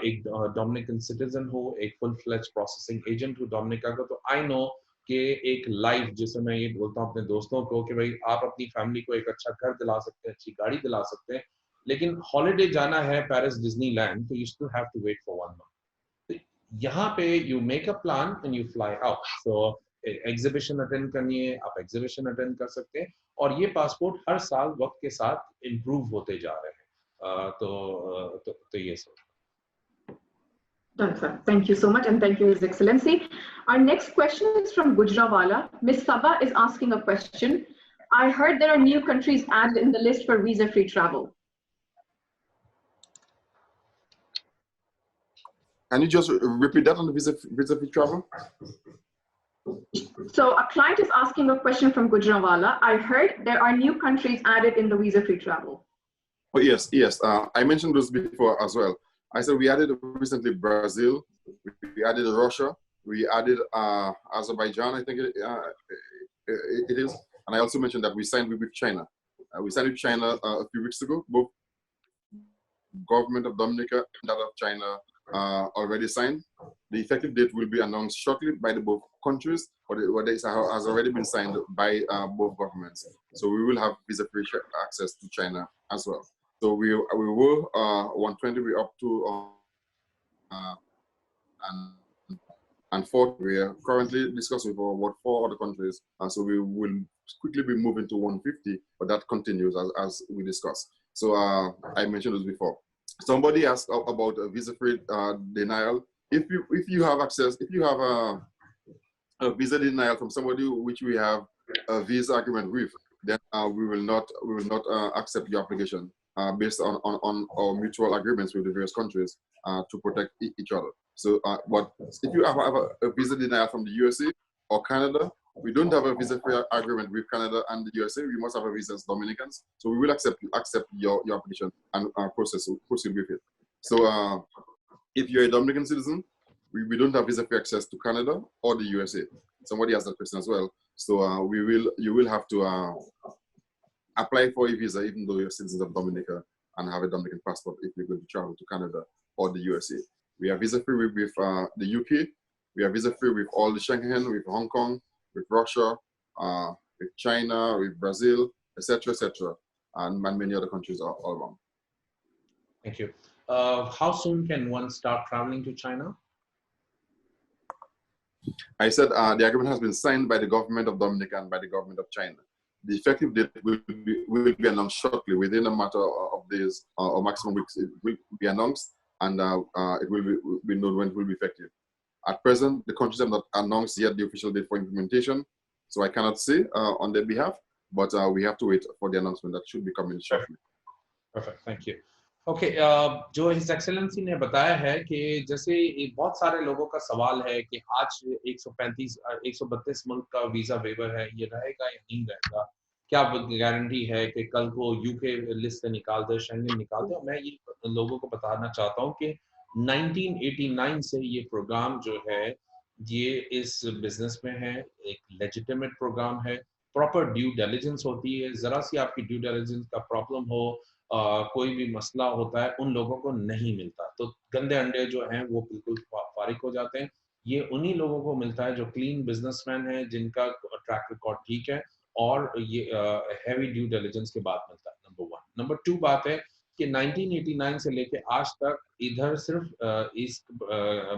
एक डोमिनिकन सिटीजन हूँ, एक फुल फ्लेज प्रोसेसिंग एजेंट हूँ डोमिनिका का, तो आई नो कि एक लाइफ, जिसे मैं ये बोलता हूँ अपने दोस्तों को कि भाई आप अपनी फैमिली को एक अच्छा घर दिला सकते हैं, अच्छी गाड़ी दिला सकते हैं, लेकिन हॉलिडे जाना है पेरिस डिज्नीलैंड तो you still have to wait for 1 month. तो यहाँ पे you make a plan and you fly out. So exhibition attend करनी है, आप एग्जीबिशन अटेंड कर सकते हैं, और ये पासपोर्ट हर साल वक्त के साथ इम्प्रूव होते जा रहे हैं। तो ये सब। Done, sir. Thank you so much, and thank you, His Excellency. Our next question is from Gujranwala. Ms. Sabha is asking a question. I heard there are new countries added in the list for visa-free travel. Can you just repeat that on the visa-free travel? So a client is asking a question from Gujranwala. I heard there are new countries added in the visa-free travel. Oh, yes, yes. I mentioned those before as well. I said we added recently Brazil, we added Russia, we added Azerbaijan, I think it is. And I also mentioned that we signed with China. We signed with China a few weeks ago. Both government of Dominica and that of China already signed. The effective date will be announced shortly by the both countries, but it has already been signed by both governments. So we will have visa-free access to China as well. So we were 120, we're up to and 4. We are currently discussing with about 4 other countries. So we will quickly be moving to 150, but that continues as we discussed. So I mentioned this before. Somebody asked about a visa-free denial. If you have access, if you have a visa denial from somebody which we have a visa agreement with, then we will not accept your application based on our mutual agreements with the various countries to protect each other. So, but if you have a visa denial from the USA or Canada, we don't have a visa-free agreement with Canada and the USA. We must have a visa as Dominicans. So we will accept your application and proceed with it. So if you're a Dominican citizen, we don't have visa-free access to Canada or the USA. Somebody asked that question as well. So you will have to apply for a visa even though you're citizens of Dominica and have a Dominican passport if you're going to travel to Canada or the USA. We are visa-free with the UK. We are visa-free with all the Schengen, with Hong Kong, with Russia, with China, with Brazil, etc., and many other countries all around. Thank you. How soon can one start traveling to China? I said the agreement has been signed by the government of Dominica and by the government of China. The effective date will be announced shortly, within a matter of days or maximum weeks. It will be announced, and it will be known when it will be effective. At present, the countries have not announced yet the official date for implementation, so I cannot say on their behalf, but we have to wait for the announcement that should be coming shortly. Perfect, thank you. Okay, जो His Excellency ने बताया है कि जैसे बहुत सारे लोगों का सवाल है कि आज 132 मुल्क का वीजा वेवर है, ये रहेगा या नहीं रहेगा, क्या गारंटी है कि कल को यूके लिस्ट से निकाल दे, शेंगन निकाल दे। मैं ये लोगों को बताना चाहता हूँ कि 1989 से ये प्रोग्राम जो है ये इस बिजनेस में है, एक लेजिटिमेट प्रोग्राम है, प्रॉपर ड्यू डिलिजेंस होती है। जरा सी आपकी ड्यू डिलिजेंस का प्रॉब्लम हो, कोई भी मसला होता है, उन लोगों को नहीं मिलता, तो गंदे अंडे जो हैं वो बिल्कुल फारिग हो जाते हैं। ये उन्हीं लोगों को मिलता है जो क्लीन बिजनेसमैन है, जिनका ट्रैक रिकॉर्ड ठीक है, और ये हैवी ड्यू डिलिजेंस के बाद मिलता है। नंबर 1। नंबर 2 बात है कि 1989 से लेके आज तक इधर सिर्फ इस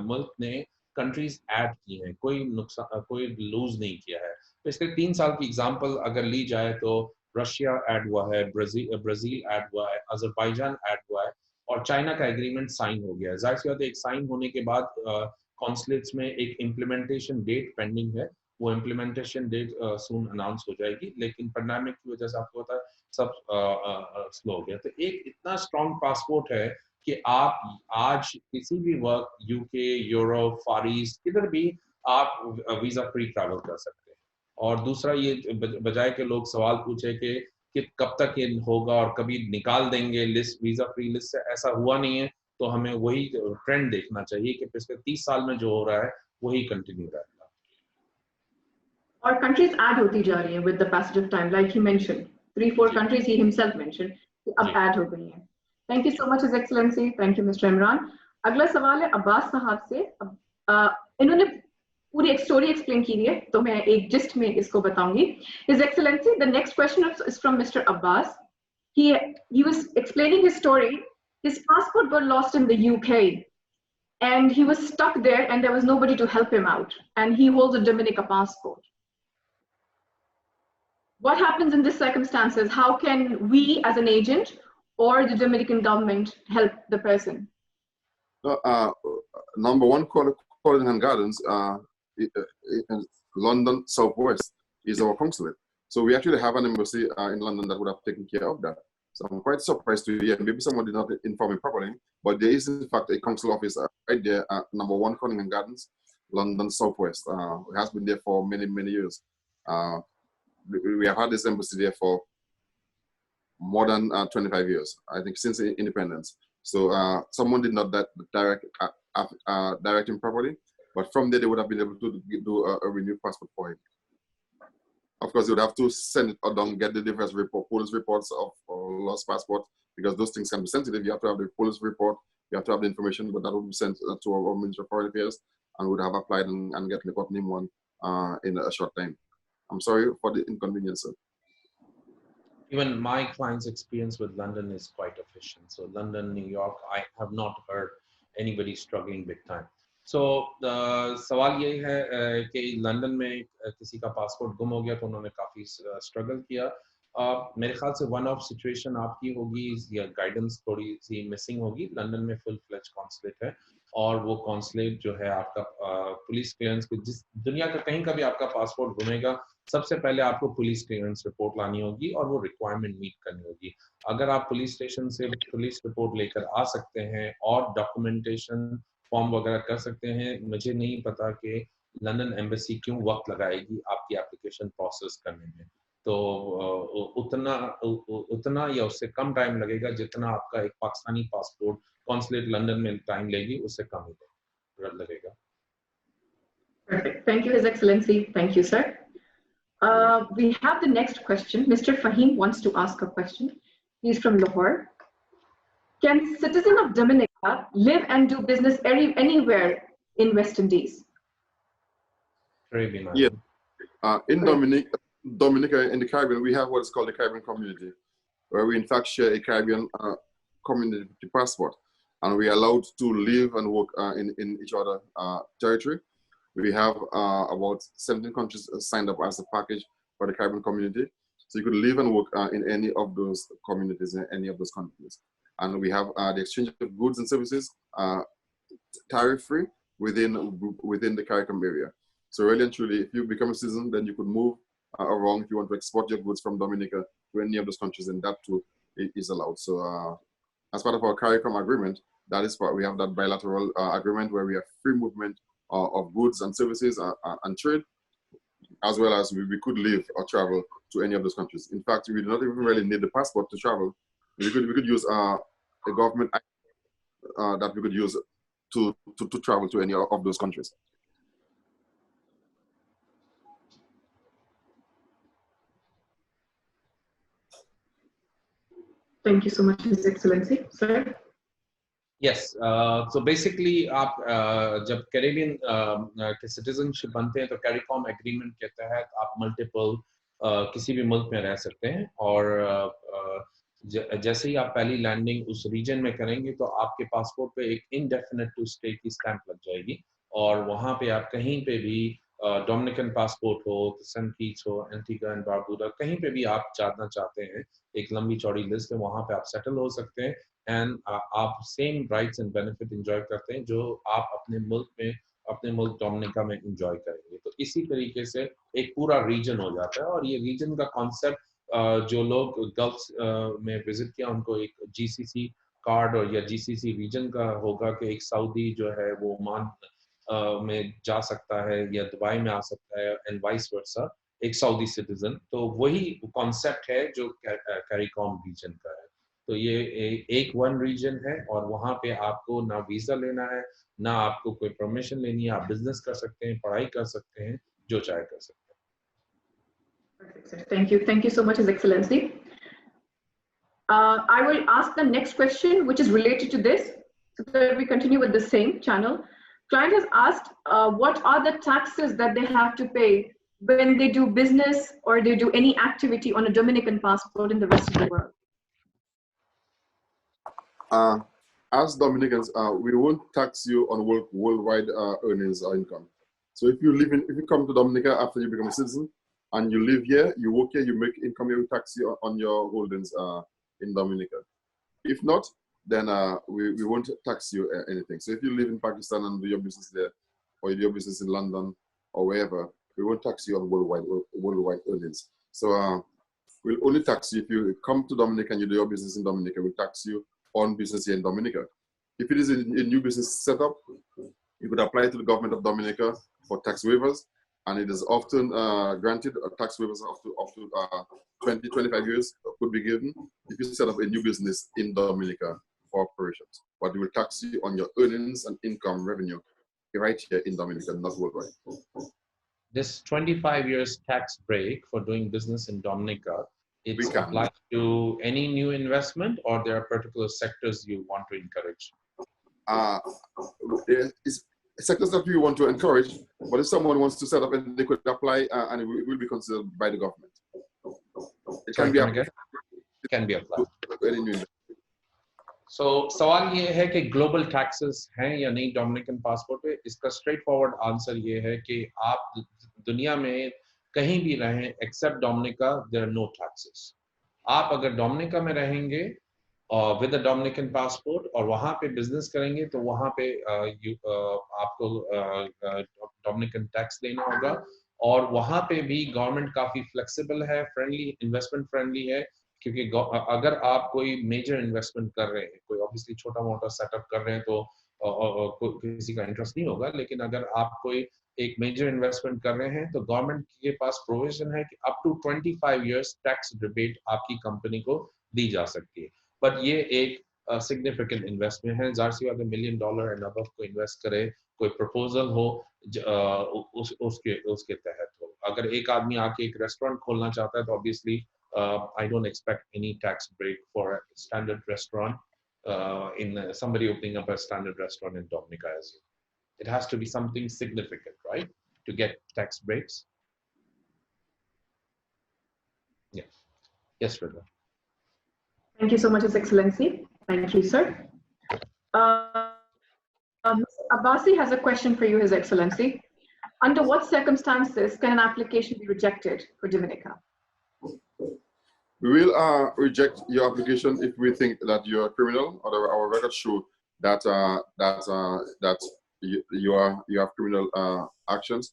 मुल्क ने कंट्रीज ऐड की हैं, कोई लूज नहीं किया है। पिछले 3 साल की एग्जांपल अगर ली जाए तो रशिया ऐड हुआ है, ब्राजील ऐड हुआ है, अजरबैजान ऐड हुआ है, और चाइना का एग्रीमेंट साइन हो गया है। जाहिर सी बात है, एक साइन होने के बाद कॉन्सुलेट्स में एक इम्प्लीमेंटेशन डेट पेंडिंग है, वो इम्प्लीमेंटेशन डेट सून अनाउंस हो जाएगी, लेकिन पैंडेमिक की वजह से आपको पता है सब स्लो हो गया। तो एक इतना स्ट्रॉन्ग पासपोर्ट है कि आप आज किसी भी वक्त यूके, यूरोप, फार ईस्ट, किधर भी आप वीजा फ्री ट्रैवल कर सकते हैं। और दूसरा, ये बजाय के लोग सवाल पूछे कि कि कब तक ये होगा और कभी निकाल देंगे लिस्ट, वीजा फ्री लिस्ट से, ऐसा हुआ नहीं है। तो हमें वही ट्रेंड देखना चाहिए कि पिछले 30 साल में जो हो रहा है वही कंटिन्यू रहेगा। और कंट्रीज ऐड होती जा रही हैं with the passage of time, like he mentioned 3-4 countries he himself mentioned कि अब ऐड हो गई हैं। Thank you so much his excellency, thank you mister Imran. अगला सवाल है अब्बास साहब से। इन्होंने पूरी एक स्टोरी एक्सप्लेन की है, तो मैं एक जिस्ट में इसको बताऊंगी। His excellency, the next question is from mister Abbas. He was explaining his story. His passport got lost in the UK, and he was stuck there, and there was nobody to help him out. And he holds a Dominica passport. What happens in these circumstances? How can we, as an agent or the Dominican government, help the person? Number one, Colingham Gardens, in London Southwest, is our consulate. So we actually have an embassy in London that would have taken care of that. So I'm quite surprised to hear, maybe someone did not inform me properly, but there is in fact a consul office right there at number 1 Colingham Gardens, London Southwest. It has been there for many, many years. We have had this embassy there for more than 25 years, I think, since independence. So someone did not direct him properly, but from there they would have been able to do a renewed passport for him. Of course, you would have to send it down, get the different police reports of lost passport, because those things can be sensitive. You have to have the police report, you have to have the information, but that would be sent to our Ministry of Foreign Affairs, and would have applied and get the court name one in a short time. I'm sorry for the inconvenience, sir. Even my client's experience with London is quite efficient. So London, New York, I have not heard anybody struggling big time. So सवाल ये है कि London में किसी का passport गुम हो गया तो उन्होंने काफ़ी स्ट्रगल किया। मेरे ख्याल से वन ऑफ सिचुएशन आपकी होगी या गाइडेंस थोड़ी सी मिसिंग होगी। लंदन में फुल फ्लेज कॉन्सुलेट है और वो कॉन्सुलेट जो है आपका पुलिस क्लियरेंस के, जिस दुनिया का कहीं का भी आपका पासपोर्ट घूमेगा, सबसे पहले आपको पुलिस क्लियरेंस रिपोर्ट लानी होगी और वो रिक्वायरमेंट मीट करनी होगी। अगर आप पुलिस स्टेशन से पुलिस रिपोर्ट लेकर आ सकते हैं और डॉक्यूमेंटेशन फॉर्म वगैरह कर सकते हैं, मुझे नहीं पता कि लंदन एम्बेसी क्यों वक्त लगाएगी आपकी एप्लीकेशन प्रोसेस करने में। तो उतना या उससे कम टाइम लगेगा जितना आपका एक पाकिस्तानी पासपोर्ट कॉन्सुलेट लंदन में टाइम लेगी, उससे कम ही लगेगा। Perfect. Thank you, His Excellency. Thank you, sir. We have the next question. Mr. Fahim wants to ask a question. He's from Lahore. Can citizen of Dominica live and do business anywhere in West Indies? Caribbean. Yeah. In Dominica, in the Caribbean, we have what is called the Caribbean community, where we in fact share a Caribbean community passport, and we are allowed to live and work in each other territory. We have about 17 countries signed up as a package for the Caribbean community. So you could live and work in any of those communities, in any of those countries. And we have the exchange of goods and services tariff-free within the CARICOM area. So really and truly, if you become a citizen, then you could move around. If you want to export your goods from Dominica to any of those countries, and that too is allowed. So as part of our CARICOM agreement, that is what we have, that bilateral agreement where we have free movement of goods and services and trade, as well as we could live or travel to any of those countries. In fact, we do not even really need the passport to travel. We could use a government act that we could use to travel to any of those countries. Thank you so much, His Excellency. Sir? Yes, so basically आप जब Caribbean के citizenship बनते हैं तो CARICOM agreement के तहत आप multiple किसी भी मुल्क में रह सकते हैं, और जैसे ही आप पहली लैंडिंग उस रीजन में करेंगे तो आपके पासपोर्ट पे एक इंडेफिनिट टू स्टे की स्टैंप लग जाएगी, और वहाँ पे आप कहीं पे भी डोमिनिकन पासपोर्ट हो, सेंट किट्स हो, एंटीगा एंड बारबुडा, कहीं पे भी आप जाना चाहते हैं, एक लंबी चौड़ी लिस्ट है, वहाँ पे आप सेटल हो सकते हैं एंड आप same rights and benefit enjoy करते हैं जो आप अपने मुल्क डोमिनिका में एंजॉय करेंगे। तो इसी तरीके से एक पूरा रीजन हो जाता है, और ये रीजन का कॉन्सेप्ट जो लोग गल्फ में विजिट किया उनको एक जीसीसी कार्ड और या जीसीसी रीजन का होगा कि एक सऊदी जो है वो ओमान में जा सकता है या दुबई में आ सकता है एंड वाइस वर्सा। एक सऊदी सिटीजन। तो वही कॉन्सेप्ट है जो कैरिकॉम रीजन का है। तो ये एक वन रीजन है और वहाँ पे आपको ना वीजा लेना है, ना आपको कोई परमिशन लेनी है, आप बिजनेस कर सकते हैं, पढ़ाई कर सकते हैं, जो चाहे कर सकते हैं। Thank you so much, His Excellency. I will ask the next question, which is related to this, so that we continue with the same channel. Client has asked, what are the taxes that they have to pay when they do business or they do any activity on a Dominican passport in the rest of the world? As Dominicans, we won't tax you on worldwide earnings or income. So if you come to Dominica after you become a citizen and you live here, you work here, you make income, we will tax you on your holdings in Dominica. If not, then we won't tax you anything. So if you live in Pakistan and do your business there, or you do your business in London or wherever, we won't tax you on worldwide earnings. So we'll only tax you if you come to Dominica and you do your business in Dominica. We'll tax you on business here in Dominica. If it is a new business setup, you could apply to the government of Dominica for tax waivers, and it is often granted. Tax waivers up to 20-25 years could be given if you set up a new business in Dominica for operations. But we will tax you on your earnings and income revenue right here in Dominica, not worldwide. This 25 years tax break for doing business in Dominica, it's applied to any new investment, or there are particular sectors you want to encourage? It's sectors that we want to encourage, but if someone wants to set up, and they could apply and it will be considered by the government. It can be applied. Any new. So सवाल ये है कि global taxes हैं या नहीं Dominican passport पे। इसका straight forward answer ये है कि आप दुनिया में कहीं भी रहें except Dominica, there are no taxes. आप अगर डोमिनिका में रहेंगे विद अ डोमिनिकन पासपोर्ट और वहाँ पे बिजनेस करेंगे तो वहाँ पे आपको डोमिनिकन टैक्स देना होगा। और वहाँ पे भी गवर्नमेंट काफ़ी फ्लेक्सिबल है, फ्रेंडली, इन्वेस्टमेंट फ्रेंडली है, क्योंकि अगर आप कोई मेजर इन्वेस्टमेंट कर रहे हैं, कोई ऑब्वियसली छोटा मोटा सेटअप कर रहे हैं तो किसी का इंटरेस्ट नहीं होगा, लेकिन अगर आप कोई एक मेजर इन्वेस्टमेंट कर रहे हैं तो गवर्नमेंट के पास प्रोविजन है कि up to 25 years tax rebate आपकी कंपनी को दी जा सकती है। बट ये एक सिग्निफिकेंट इन्वेस्टमेंट है। जाहिर सी बात है, $1 मिलियन एंड अबव को इन्वेस्ट करे, कोई प्रपोजल हो उसके तहत हो। अगर एक आदमी आके एक रेस्टोरेंट खोलना चाहता है तो obviously I don't expect any tax break for a standard restaurant in somebody opening up a standard restaurant in Dominica as you. It has to be something significant, right, to get tax breaks. Yeah. Yes, Rida. Thank you so much, His Excellency. Thank you, sir. Abbasi has a question for you, His Excellency. Under what circumstances can an application be rejected for Dominica? We will reject your application if we think that you're a criminal, or our records show that you have criminal actions.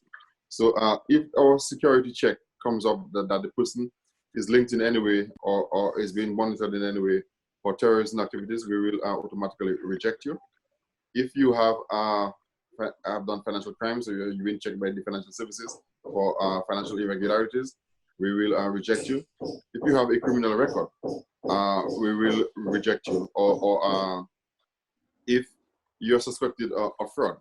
So if our security check comes up that the person is linked in any way or is being monitored in any way for terrorism activities, we will automatically reject you. If you have done financial crimes, or you've been checked by the financial services for financial irregularities, we will reject you. If you have a criminal record, we will reject you. Or if you're suspected of fraud,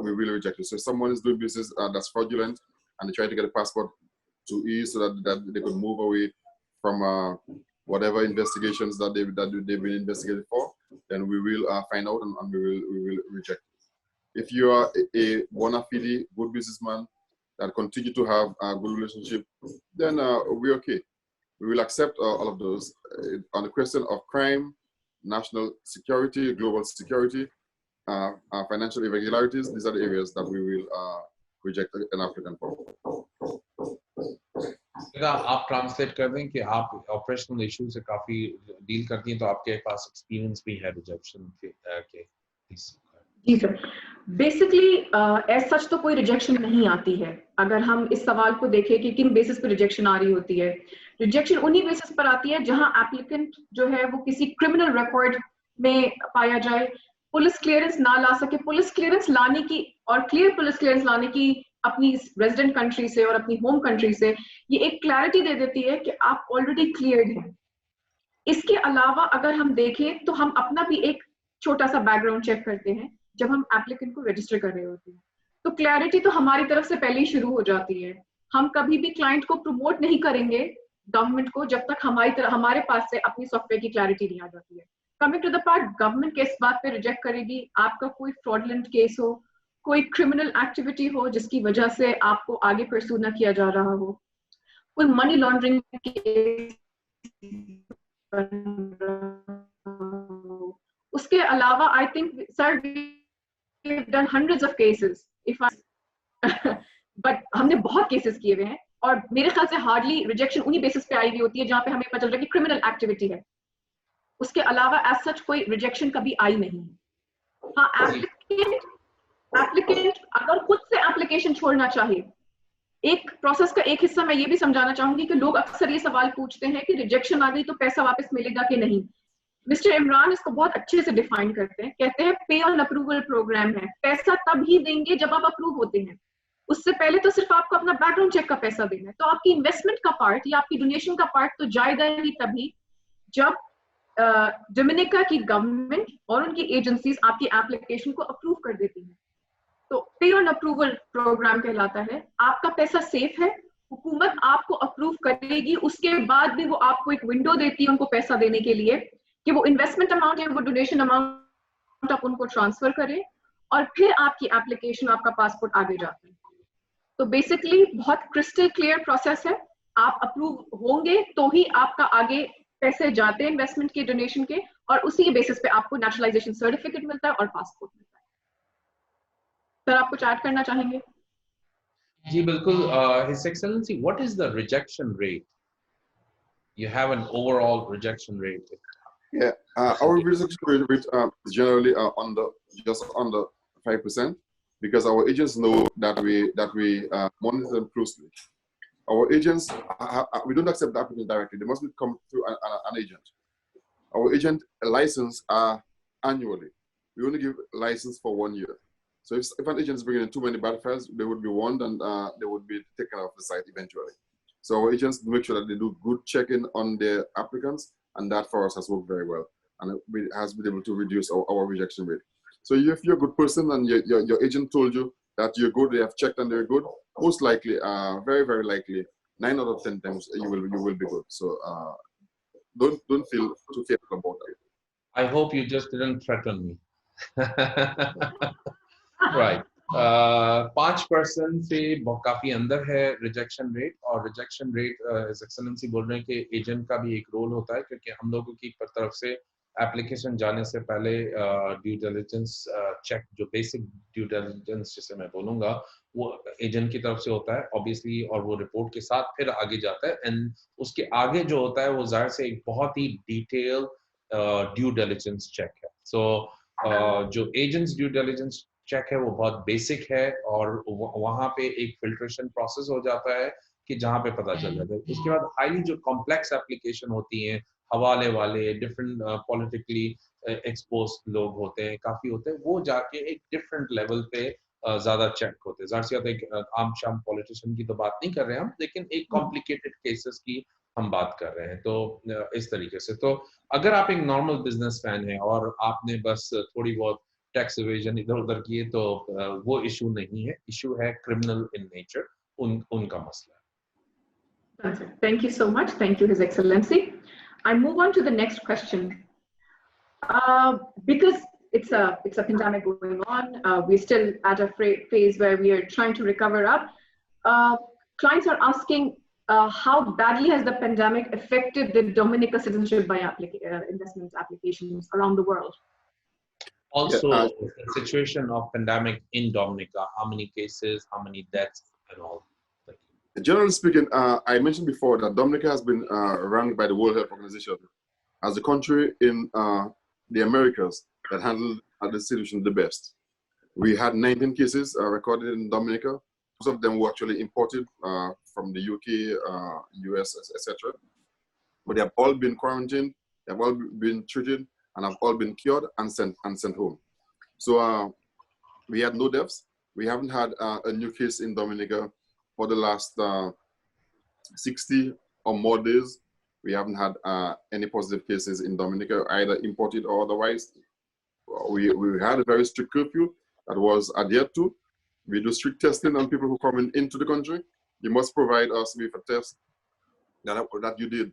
we will reject you. So if someone is doing business that's fraudulent and they try to get a passport too easy so that they could move away from whatever investigations that they've been investigated for, then we will find out and we will reject you. If you are a bona fide good businessman that continue to have a good relationship, then we're okay. We will accept all of those. On the question of crime, national security, global security, financial irregularities, these are the areas that we will reject an applicant for. आप translate कर दें कि आप operational issue से काफी deal करती हैं, तो आपके पास एक्सपीरियंस भी है रिजेक्शन के। जी सर, बेसिकली एज सच तो कोई रिजेक्शन नहीं आती है। अगर हम इस सवाल को देखें कि किन बेसिस पे रिजेक्शन आ रही होती है, रिजेक्शन उन्हीं बेसिस पर आती है जहां एप्लीकेंट जो है वो किसी क्रिमिनल रिकॉर्ड में पाया जाए, पुलिस क्लियरेंस ना ला सके। पुलिस क्लियरेंस लाने की और क्लियर पुलिस क्लियरेंस लाने की अपनी रेजिडेंट कंट्री से और अपनी होम कंट्री से, ये एक क्लैरिटी दे देती है कि आप ऑलरेडी क्लियर्ड हैं। इसके अलावा अगर हम देखें तो हम अपना भी एक छोटा सा बैकग्राउंड चेक करते हैं जब हम एप्लीकेंट को रजिस्टर कर रहे होते हैं। तो क्लैरिटी तो हमारी तरफ से पहले ही शुरू हो जाती है। हम कभी भी क्लाइंट को प्रमोट नहीं करेंगे गवर्नमेंट को जब तक हमारे पास से अपनी सॉफ्टवेयर की क्लैरिटी नहीं आ जाती है। Coming to the part, government किस बात पे रिजेक्ट करेगी? आपका कोई फ्रॉडलेंट केस हो, कोई क्रिमिनल एक्टिविटी हो जिसकी वजह से आपको आगे परस्यू ना किया जा रहा हो, कोई मनी लॉन्ड्रिंग केस, उसके अलावा I think sir we've done hundreds of cases but हमने बहुत केसेस किए हुए हैं और मेरे ख्याल से हार्डली रिजेक्शन उन्हीं बेसिस पे आई हुई होती है जहां पे हमें पता चल रहा है कि क्रिमिनल एक्टिविटी है। उसके अलावा एज सच कोई रिजेक्शन कभी आई नहीं है। हाँ, एप्लीकेंट अगर खुद से एप्लीकेशन छोड़ना चाहे, एक प्रोसेस का एक हिस्सा मैं ये भी समझाना चाहूंगी कि लोग अक्सर ये सवाल पूछते हैं कि रिजेक्शन आ गई तो पैसा वापस मिलेगा कि नहीं। मिस्टर इमरान इसको बहुत अच्छे से डिफाइन करते हैं, कहते हैं पे ऑन अप्रूवल प्रोग्राम है। पैसा तब ही देंगे जब आप अप्रूव होते हैं, उससे पहले तो सिर्फ आपको अपना बैकग्राउंड चेक का पैसा देना है। तो आपकी इन्वेस्टमेंट का पार्ट या आपकी डोनेशन का पार्ट तो जाएगा ही तभी जब डोमिनिका की गवर्नमेंट और उनकी एजेंसीज आपकी एप्लीकेशन को अप्रूव कर देती हैं। तो पे ऑन अप्रूवल प्रोग्राम कहलाता है। आपका पैसा सेफ है, हुकूमत आपको अप्रूव करेगी, उसके बाद भी वो आपको एक विंडो देती है उनको पैसा देने के लिए कि वो इन्वेस्टमेंट अमाउंट है, वो डोनेशन अमाउंट आप उनको ट्रांसफर करें और फिर आपकी एप्लीकेशन, आपका पासपोर्ट आगे जाता है। तो बेसिकली बहुत क्रिस्टल क्लियर प्रोसेस है। आप अप्रूव होंगे तो ही आपका आगे पैसे जाते हैं इन्वेस्टमेंट के, डोनेशन के, और उसी के बेसिस पे आपको नेशनलाइजेशन सर्टिफिकेट मिलता है और पासपोर्ट मिलता है। सर, आप कुछ ऐड करना चाहेंगे? जी बिल्कुल। His Excellency, what is the rejection rate? You have an overall rejection rate. Yeah, our rejection rate is generally just under 5%, because our agents know that we monitor them closely. Our agents, we don't accept the applicant directly; they must come through an agent. Our agent license annually. We only give license for 1 year. So if an agent is bringing in too many bad files, they would be warned and they would be taken off the site eventually. So our agents make sure that they do good checking on their applicants, and that for us has worked very well, and it has been able to reduce our rejection rate. So if you're a good person and your agent told you that you're good, they have checked and they're good, most likely, very, very likely, 9 out of 10 times you will be good. So don't feel too fearful about that. I hope you just didn't threaten me. Right. 5% से काफी अंदर है rejection rate, और rejection rate his excellency बोल रहे हैं कि agent का भी एक रोल होता है, क्योंकि हम लोगों की तरफ से एप्लीकेशन जाने से पहले ड्यू डिलिजेंस चेक, जो बेसिक ड्यू डिलिजेंस जिसे मैं बोलूँगा, वो एजेंट की तरफ से होता है ऑब्वियसली, और वो रिपोर्ट के साथ फिर आगे जाता है। एंड उसके आगे जो होता है वो जाहिर से एक बहुत ही डिटेल ड्यू डिलिजेंस चेक है। सो जो एजेंट्स ड्यू डिलिजेंस चेक है वो बहुत बेसिक है, और वहाँ पे एक फिल्ट्रेशन प्रोसेस हो जाता है कि जहाँ पे पता चल जाता है। उसके बाद हाईली जो कॉम्प्लेक्स एप्लीकेशन होती हैं, हवाले वाले, डिफरेंट पॉलिटिकली एक्सपोज लोग होते हैं, काफी होते हैं, वो जाके एक डिफरेंट लेवल पे ज्यादा चेक होते हैं। जाहिर सी बात है, एक आम शाम पॉलिटिशियन की तो बात नहीं कर रहे हैं हम, लेकिन एक कॉम्प्लिकेटेड केसेस की हम बात कर रहे हैं। तो इस तरीके से, तो अगर आप एक नॉर्मल बिजनेसमैन हैं और आपने बस थोड़ी बहुत टैक्स इवेजन इधर उधर किए, तो वो इशू नहीं है, इशू है क्रिमिनल इन नेचर, उनका मसला है। Thank you so much. Thank you, His Excellency. I move on to the next question. Because it's a pandemic going on, we're still at a phase where we are trying to recover up. Clients are asking how badly has the pandemic affected the Dominica citizenship by investment applications around the world? Also, the situation of pandemic in Dominica, how many cases, how many deaths, and all. Generally speaking, I mentioned before that Dominica has been ranked by the World Health Organization as the country in the Americas that handled the situation the best. We had 19 cases recorded in Dominica. Most of them were actually imported from the UK, US, etc. But they have all been quarantined, they have all been treated, and have all been cured and sent home. So we had no deaths, we haven't had a new case in Dominica for the last 60 or more days. We haven't had any positive cases in Dominica, either imported or otherwise. We had a very strict curfew that was adhered to. We do strict testing on people who come into the country. You must provide us with a test that you did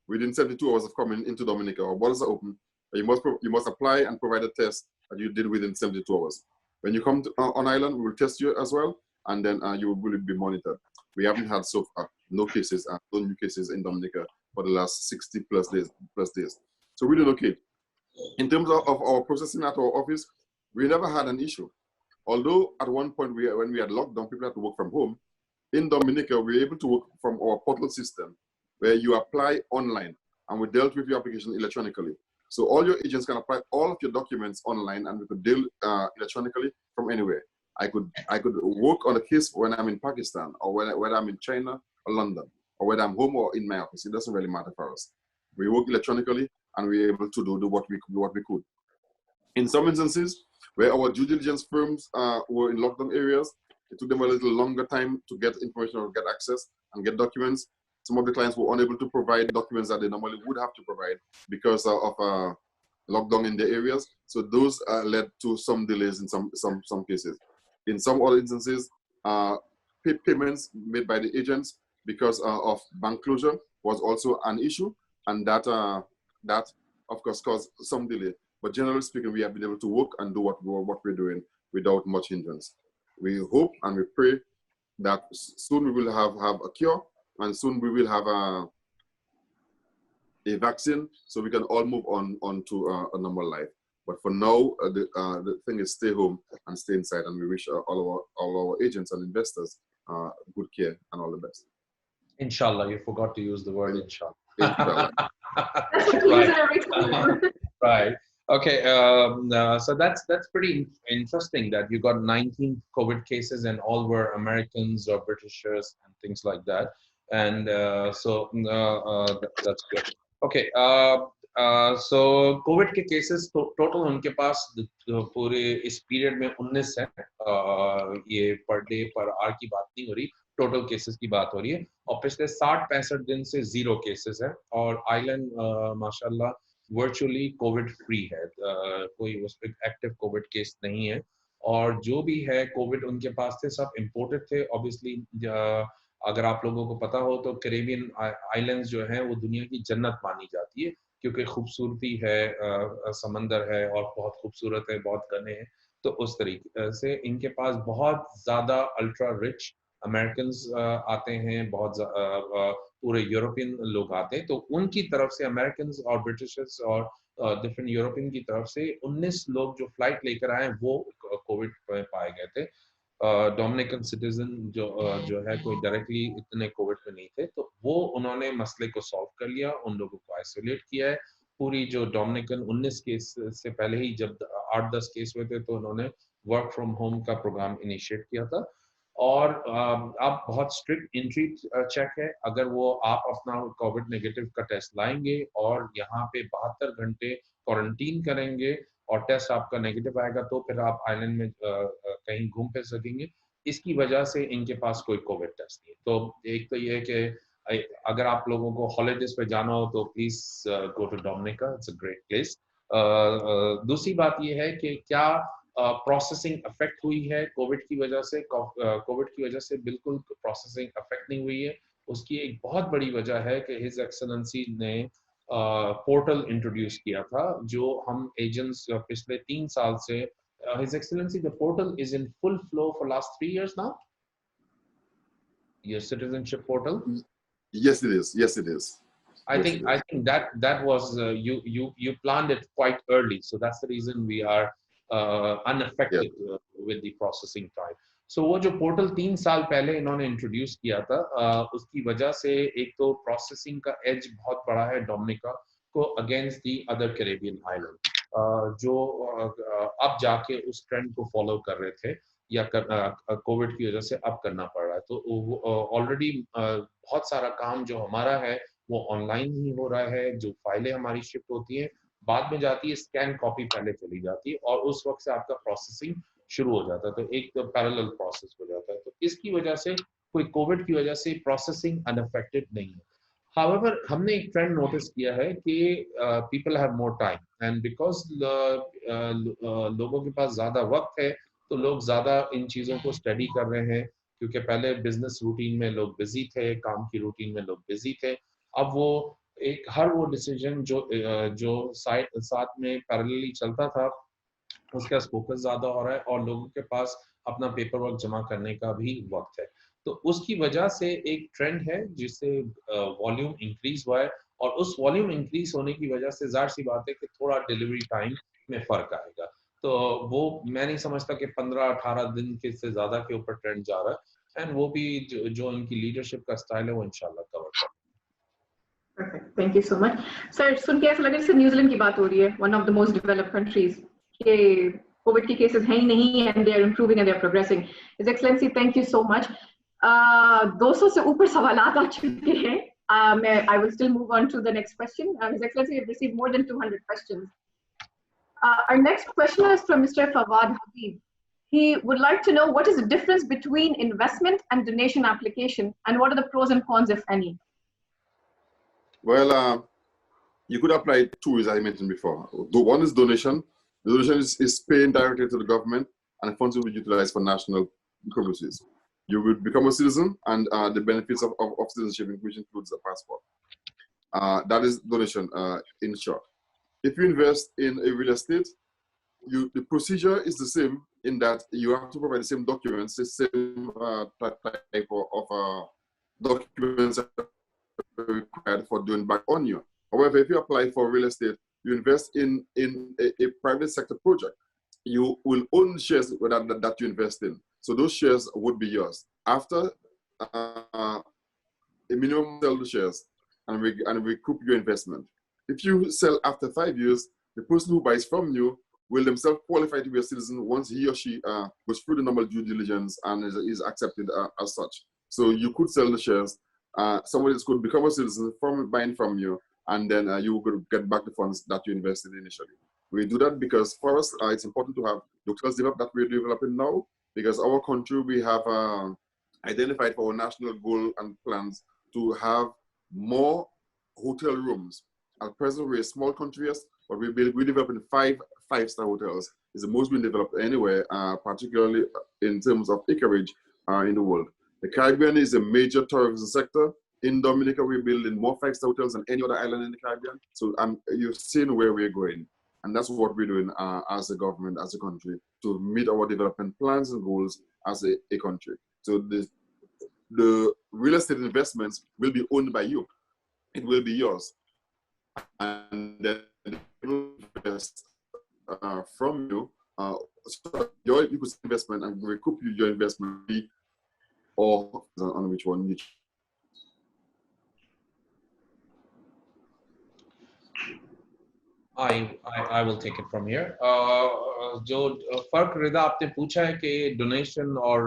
within 72 hours of coming into Dominica. Our borders are open. You must apply and provide a test that you did within 72 hours. When you come on island, we will test you as well, and then you will be monitored. We haven't had so far no cases, no new cases in Dominica for the last 60 plus days. So we're doing okay. In terms of our processing at our office, we never had an issue. Although at one point when we had lockdown, people had to work from home. In Dominica, we were able to work from our portal system, where you apply online, and we dealt with your application electronically. So all your agents can apply all of your documents online, and we could deal electronically from anywhere. I could work on a case when I'm in Pakistan, or whether I'm in China or London, or whether I'm home or in my office. It doesn't really matter for us. We work electronically, and we're able to do what we could. In some instances, where our due diligence firms were in lockdown areas, it took them a little longer time to get information or get access and get documents. Some of the clients were unable to provide documents that they normally would have to provide because of lockdown in their areas. So those led to some delays in some cases. In some other instances, payments made by the agents because of bank closure was also an issue, and that of course caused some delay. But generally speaking, we have been able to work and do what we're doing without much hindrance. We hope and we pray that soon we will have a cure, and soon we will have a vaccine, so we can all move on to a normal life. But for now, the thing is stay home and stay inside, and we wish all our agents and investors good care and all the best. Inshallah, you forgot to use the word inshallah. Inshallah. Right. Okay. So that's pretty interesting that you got 19 COVID cases and all were Americans or Britishers and things like that. And so that's good. Okay. So COVID के cases total उनके पास पूरे इस period में 19 है. ये per day per hour की बात नहीं हो रही, total cases की बात हो रही है. और पिछले 60-65 दिन से 0 cases है और island माशाल्लाह virtually COVID free है. कोई उस पे active COVID case नहीं है. और जो भी है COVID उनके पास थे सब imported थे. Obviously अगर आप लोगों को पता हो तो कैरेबियन आइलैंड्स जो हैं वो दुनिया की जन्नत मानी जाती है क्योंकि खूबसूरती है, समंदर है और बहुत खूबसूरत है, बहुत घने हैं. तो उस तरीके से इनके पास बहुत ज़्यादा अल्ट्रा रिच अमेरिकन्स आते हैं, बहुत पूरे यूरोपियन लोग आते हैं. तो उनकी तरफ से अमेरिकन्स और ब्रिटिशर्स और डिफरेंट यूरोपियन की तरफ से 19 लोग जो फ्लाइट लेकर आए वो कोविड में पाए गए थे. डोमिनिकन सिटीजन जो है कोई डायरेक्टली इतने कोविड में नहीं थे, तो वो उन्होंने मसले को सॉल्व कर लिया, उन लोगों को आइसोलेट किया है. पूरी जो डोमिनिकन 19 केस से पहले ही जब 8-10 केस हुए थे तो उन्होंने वर्क फ्रॉम होम का प्रोग्राम इनिशिएट किया था. और अब बहुत स्ट्रिक्ट एंट्री चेक है. अगर वो आप अपना कोविड नेगेटिव का टेस्ट लाएंगे और यहाँ पे 72 घंटे क्वारंटीन करेंगे और टेस्ट आपका नेगेटिव आएगा तो फिर आप आइलैंड में कहीं घूम फिर सकेंगे. इसकी वजह से इनके पास कोई कोविड टेस्ट नहीं है. तो एक तो ये है कि अगर आप लोगों को हॉलीडेज पे जाना हो तो please go to Dominica, it's a great place. दूसरी बात ये है कि क्या प्रोसेसिंग अफेक्ट हुई है कोविड की वजह से? कोविड की वजह से बिल्कुल प्रोसेसिंग अफेक्ट नहीं हुई है. उसकी एक बहुत बड़ी वजह है कि हिज एक्सेलेंसी ने पोर्टल इंट्रोड्यूस किया था जो हम एजेंट्स पिछले 3 साल से His Excellency, the portal is in full flow for last 3 years now. Your citizenship portal. Yes, it is. Yes, it is. I think that was you planned it quite early, so that's the reason we are unaffected with the processing time. So वो जो portal 3 साल पहले इन्होंने introduce किया था, उसकी वजह से एक तो प्रोसेसिंग का एज बहुत बड़ा है डोमिनिका को against the other Caribbean island, जो अब जाके उस ट्रेंड को फॉलो कर रहे थे या कोविड की वजह से अब करना पड़ रहा है. तो ऑलरेडी बहुत सारा काम जो हमारा है वो ऑनलाइन ही हो रहा है. जो फाइलें हमारी शिफ्ट होती हैं बाद में जाती है, स्कैन कॉपी पहले चली जाती है और उस वक्त से आपका प्रोसेसिंग शुरू हो जाता है, तो एक तो पैरेलल प्रोसेस हो जाता है। तो इसकी वजह से कोई कोविड की वजह से प्रोसेसिंग अनअफेक्टेड नहीं है। However, हमने एक ट्रेंड नोटिस किया है कि people have more time and because लोगों के पास ज्यादा वक्त है तो लोग ज्यादा इन चीजों को स्टडी कर रहे हैं, क्योंकि पहले बिजनेस रूटीन में लोग बिजी थे, काम की रूटीन में लोग बिजी थे। अब वो हर वो डिसीजन जो साथ में पैरेलली चलता था उसके पास फोकस ज्यादा हो रहा है और लोगों के पास अपना पेपर वर्क जमा करने का भी वक्त है। तो उसकी वजह से एक ट्रेंड है जिससे वॉल्यूम इंक्रीज हुआ है, और उस वॉल्यूम इंक्रीज होने की वजह से जाहिर सी बात है कि थोड़ा डिलीवरी टाइम में फर्क आएगा। तो वो मैं नहीं समझता कि 15-18 दिन के से ज्यादा के ऊपर ट्रेंड जा रहा है, एंड वो भी जो इनकी लीडरशिप का स्टाइल है वो इंशाल्लाह कवर करेगा। Perfect. Thank you so much. Sir, सुन के ऐसा लग रहा है जैसे न्यूजीलैंड की बात हो रही है, one of the most developed countries, के कोविड के केसेस हैं ही नहीं and they are improving and they are progressing. His Excellency, thank you so much. 200 से ऊपर सवालात आ चुके हैं। I will still move on to the next question. His Excellency, we have received more than 200 questions. Our next question is from Mr. Fawad Habib. He would like to know what is the difference between investment and donation application, and what are the pros and cons, if any? Well, you could apply two, as I mentioned before. The one is donation. The donation is paying directly to the government, and the funds will be utilized for national purposes. You will become a citizen, and the benefits of citizenship, which includes a passport. That is donation in short. If you invest in a real estate, the procedure is the same in that you have to provide the same documents, the same type of documents required for doing back on you. However, if you apply for real estate, you invest in a private sector project, you will own shares that you invest in. So those shares would be yours. After a minimum sell the shares and recoup your investment. If you sell after 5 years, the person who buys from you will themselves qualify to be a citizen once he or she goes through the normal due diligence and is accepted as such. So you could sell the shares. Somebody else could become a citizen from buying from you, and then you could get back the funds that you invested initially. We do that because for us, it's important to have hotels that we're developing now, because our country, we have identified for our national goal and plans to have more hotel rooms. At present, we're a small country, yes, but we're developing five-star hotels. It's the most been developed anywhere, particularly in terms of acreage in the world. The Caribbean is a major tourism sector. In Dominica, we're building more five-star hotels than any other island in the Caribbean. So you've seen where we're going. And that's what we're doing as a government, as a country, to meet our development plans and goals as a country. So the real estate investments will be owned by you. It will be yours. And then invest from you, so your investment and recoup your investment, or on which one you choose. I will take it from here. जो फर्क रिदा आपने पूछा है कि donation और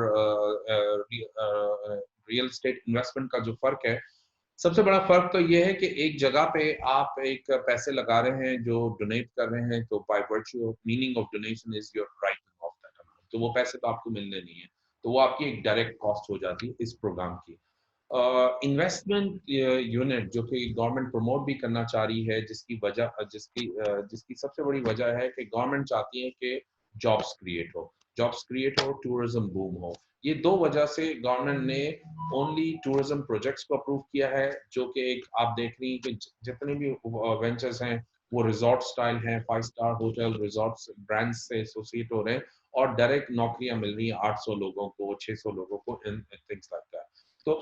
real estate investment का जो फर्क है, सबसे बड़ा फर्क तो ये है कि एक जगह पे आप एक पैसे लगा रहे हैं जो डोनेट कर रहे हैं, तो by virtue of meaning of donation is your writing of that amount, तो वो पैसे तो आपको मिलने नहीं है, तो वो आपकी एक डायरेक्ट कॉस्ट हो जाती है इस प्रोग्राम की। इन्वेस्टमेंट यूनिट जो कि गवर्नमेंट प्रमोट भी करना चाह रही है, जिसकी सबसे बड़ी वजह है कि गवर्नमेंट चाहती है कि जॉब्स क्रिएट हो, टूरिज्म बूम हो। ये दो वजह से गवर्नमेंट ने ओनली टूरिज्म प्रोजेक्ट्स को अप्रूव किया है, जो कि एक आप देख रही हैं कि जितने भी वेंचर्स हैं वो रिजॉर्ट स्टाइल हैं, 5 स्टार होटल रिजॉर्ट्स ब्रांड्स से एसोसिएट हो रहे हैं, और डायरेक्ट नौकरियां मिल रही हैं 800 लोगों को, 600 लोगों को, इन थिंग्स लाइक दैट। तो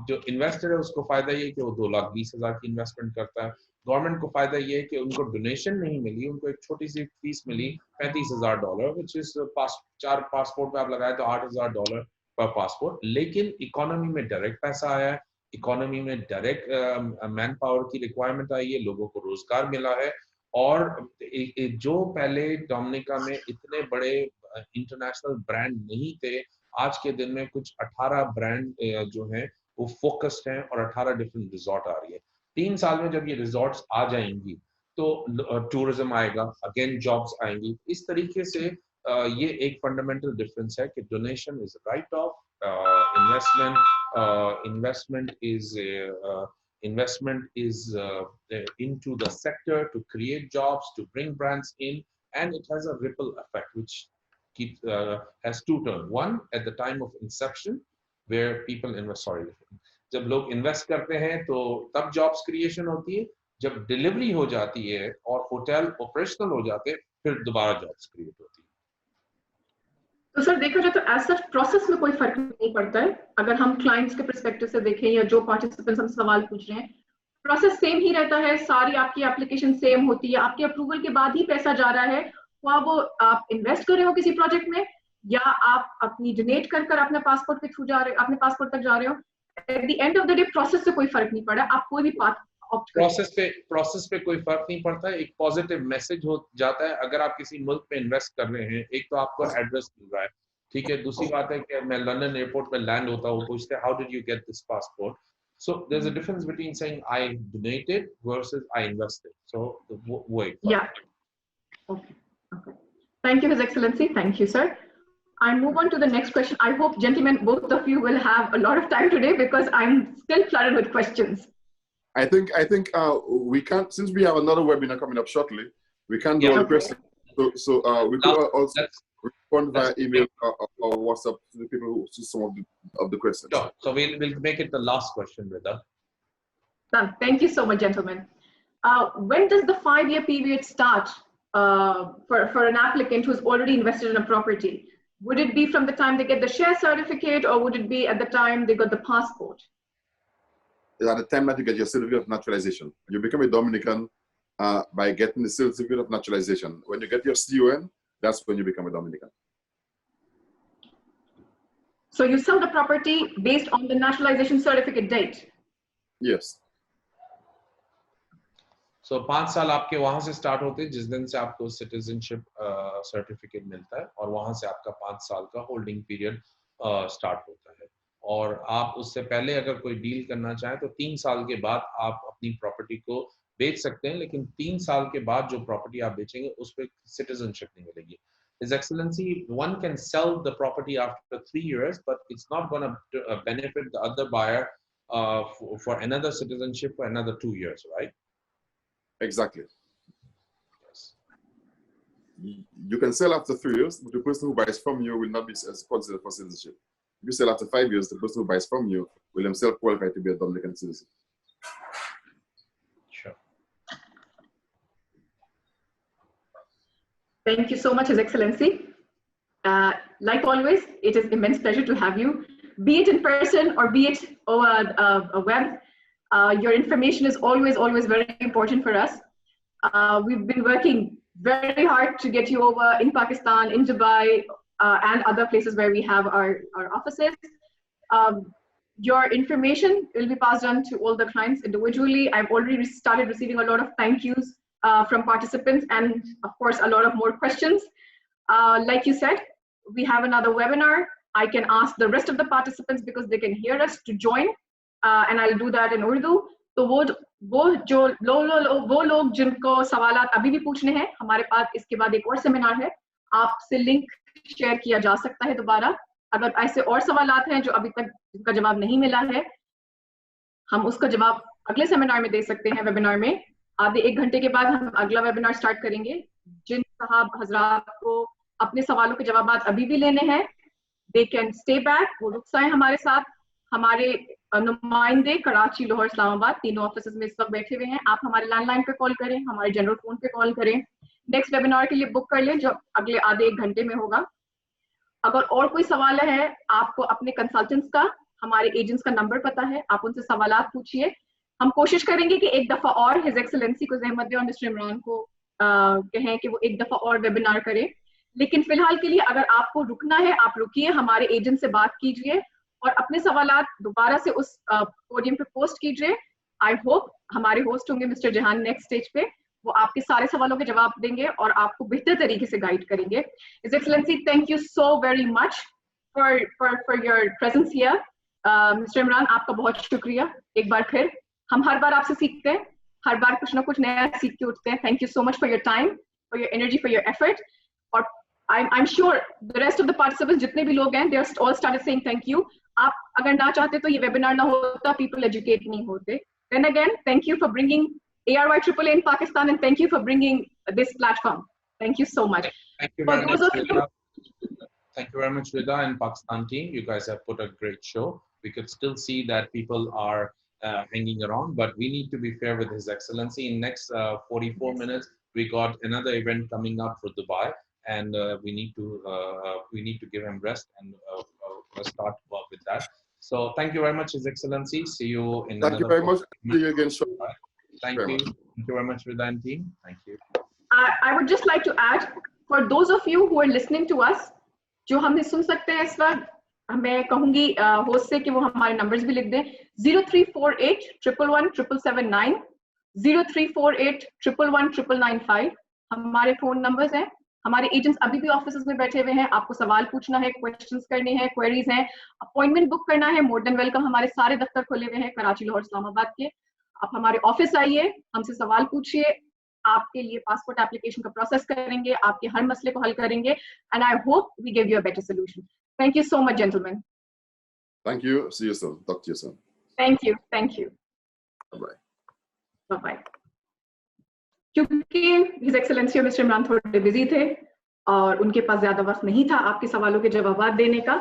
जो इन्वेस्टर है उसको फायदा ये है कि वो 2,20,000 की इन्वेस्टमेंट करता है। गवर्नमेंट को फायदा ये है कि उनको डोनेशन नहीं मिली, उनको एक छोटी सी फीस मिली $35,000, विच इज 4 पासपोर्ट पे आप लगाए तो $8,000 पर पासपोर्ट, लेकिन इकोनॉमी में डायरेक्ट पैसा आया है, इकोनॉमी में डायरेक्ट मैन पावर की रिक्वायरमेंट आई है, लोगों को रोजगार मिला है, और जो पहले डोमिनिका में इतने बड़े इंटरनेशनल ब्रांड नहीं थे, आज के दिन में कुछ 18 ब्रांड जो हैं वो फोकस्ड हैं और 18 डिफरेंट रिजॉर्ट आ रही है। 3 साल में जब ये रिजॉर्ट्स आ जाएंगी तो टूरिज्म आएगा, अगेन जॉब्स आएंगी। इस तरीके से ये एक फंडामेंटल डिफरेंस है कि donation is right of, investment is into the sector to create jobs, to bring brands in, and it has a ripple effect which has two terms. One, at the time of inception, where people invest. जब लोग invest करते हैं तो तब jobs creation होती है, जब delivery हो जाती है और होटल ऑपरेशनल हो जाते हैं फिर दोबारा जॉब्स क्रिएट होती है। तो सर देखा जाए तो एज सच प्रोसेस में कोई फर्क नहीं पड़ता है। अगर हम क्लाइंट्स के पर्सपेक्टिव से देखें या जो पार्टिसिपेंट्स हम सवाल पूछ रहे हैं, प्रोसेस सेम ही रहता है, सारी आपकी एप्लीकेशन सेम होती है, आपके अप्रूवल के बाद ही पैसा जा रहा है, वो आप इन्वेस्ट कर रहे हो किसी प्रोजेक्ट में या आप अपनी डोनेट कर अपने पासपोर्ट के थ्रू जा रहे हो, अपने पासपोर्ट तक जा रहे हो, eight the end of the day process से कोई फर्क नहीं पड़ा, आप कोई भी पाथ प्रोसेस पे कोई फर्क नहीं पड़ता है। एक पॉजिटिव मैसेज हो जाता है। अगर आप किसी मुल्क में इन्वेस्ट कर रहे हैं, एक तो आपको एड्रेस मिल रहा है, ठीक है, दूसरी बात है कि मैं लंदन एयरपोर्ट पे लैंड होता हूँ, पूछते हैं how did you get this passport, so there is a difference between saying I donated versus I invested, so वो एक या okay thank you his excellency, thank you sir. I move on to the next question. I hope, gentlemen, both of you will have a lot of time today because I'm still flooded with questions. I think we can't, since we have another webinar coming up shortly, we can't do all the questions. So we could also respond via email or WhatsApp to the people who see some of the questions. Sure. So we'll make it the last question, brother. Done. Thank you so much, gentlemen. When does the 5-year period start for an applicant who's already invested in a property? Would it be from the time they get the share certificate, or would it be at the time they got the passport? At the time that you get your certificate of naturalization. You become a Dominican by getting the certificate of naturalization. When you get your CON, that's when you become a Dominican. So you sell the property based on the naturalization certificate date? Yes. So 5 साल आपके वहां से start होते हैं जिस दिन से आपको सिटीजनशिप सर्टिफिकेट मिलता है, और वहां से आपका 5 साल का होल्डिंग पीरियड स्टार्ट होता है। और आप उससे पहले अगर कोई डील करना चाहें तो 3 साल के बाद आप अपनी प्रॉपर्टी को बेच सकते हैं, लेकिन 3 साल के बाद जो प्रॉपर्टी आप बेचेंगे उस पर सिटीजनशिप नहीं मिलेगी। His Excellency, one can sell the property after 3 years, but it's not going to benefit the other buyer for another citizenship for another 2 years, right? Exactly. Yes. You can sell after 3 years, but the person who buys from you will not be considered for citizenship. If you sell after 5 years, the person who buys from you will himself qualify to be a Dominican citizen. Sure. Thank you so much, His Excellency. Like always, it is immense pleasure to have you, be it in person or be it over a web. Your information is always very important for us. We've been working very hard to get you over in Pakistan, in Dubai, and other places where we have our offices. Your information will be passed on to all the clients individually. I've already started receiving a lot of thank yous from participants, and of course, a lot of more questions. Like you said, we have another webinar. I can ask the rest of the participants because they can hear us to join. And I'll do that in Urdu. तो वो लोग जिनको सवालात अभी भी पूछने हैं, हमारे पास इसके बाद एक और सेमिनार है, आपसे लिंक शेयर किया जा सकता है दोबारा। अगर ऐसे और सवालात हैं जो अभी तक जिनका जवाब नहीं मिला है, हम उसका जवाब अगले सेमिनार में दे सकते हैं। वेबिनार में आधे 1 घंटे के बाद हम अगला वेबिनार स्टार्ट करेंगे। जिन साहब हजरात को अपने सवालों के जवाब अभी भी लेने हैं, दे कैन स्टे बैक, वो रुक जाएं हमारे साथ। हमारे नुमाइंदे कराची, लाहौर, इस्लामाबाद तीनों ऑफिस में इस वक्त बैठे हुए हैं। आप हमारे लैंडलाइन पे कॉल करें, हमारे जनरल फोन पे कॉल करें, नेक्स्ट वेबिनार के लिए बुक कर लें जो अगले आधे 1 घंटे में होगा। अगर और कोई सवाल है, आपको अपने कंसल्टेंट्स का, हमारे एजेंट्स का नंबर पता है, आप उनसे सवालात पूछिए। हम कोशिश करेंगे कि एक दफा और हिज एक्सेलेंसी को ज़हमत दें और मिस्टर इमरान को कहें कि वो एक दफा और वेबिनार करें। लेकिन फिलहाल के लिए अगर आपको रुकना है, आप रुकिए, हमारे एजेंट से बात कीजिए और अपने सवालात दोबारा से उस पोडियम पे पोस्ट कीजिए। आई होप हमारे होस्ट होंगे मिस्टर जहान नेक्स्ट स्टेज पे, वो आपके सारे सवालों के जवाब देंगे और आपको बेहतर तरीके से गाइड करेंगे। His excellency, thank you so very much for your presence here. Mister Imran, आपका बहुत शुक्रिया एक बार फिर। हम हर बार आपसे सीखते हैं, हर बार कुछ ना कुछ नया सीख के उठते हैं। Thank you so much for your time, for your energy, for your effort. और I'm sure the rest of the participants जितने भी लोग हैं, they are all started saying thank you. आप अगर ना चाहते तो ये webinar ना होता, people educate नहीं होते. Then again, thank you for bringing ARY-AAA in Pakistan, and thank you for bringing this platform. Thank you so much. Thank you very much, Rida. Thank you very much, Rida and Pakistan team. You guys have put a great show. We could still see that people are hanging around, but we need to be fair with His Excellency. In next 44 minutes, we got another event coming up for Dubai, and we need to give him rest and start work with that. So thank you very much, His Excellency. See you in Thank you very much. See you again. Thank you. Thank you very much, Rida and team. Thank you. I would just like to add, for those of you who are listening to us, जो हमें सुन सकते हैं इस वक्त, मैं कहूंगी host से कि वो हमारे नंबर्स भी लिख दें. 0348 111 779, 0348 111 995 हमारे फोन नंबर्स हैं. हमारे एजेंट्स अभी भी ऑफिस में बैठे हुए हैं. आपको सवाल पूछना है, क्वेश्चंस करने हैं, क्वेरीज हैं, अपॉइंटमेंट बुक करना है, मोर देन वेलकम. हमारे सारे दफ्तर खुले हुए हैं कराची, लाहौर, इस्लामाबाद के. आप हमारे ऑफिस आइए, हमसे सवाल पूछिए, आपके लिए पासपोर्ट एप्लीकेशन का प्रोसेस करेंगे, आपके हर मसले को हल करेंगे, and I hope we give you a better solution. Thank you so much gentleman. Thank you. See you soon. Talk to you soon. Thank you. Thank you. Bye-bye. Bye-bye. क्योंकि his excellency और mister Imran थोड़े busy थे और उनके पास ज्यादा वक्त नहीं था आपके सवालों के जवाब देने का,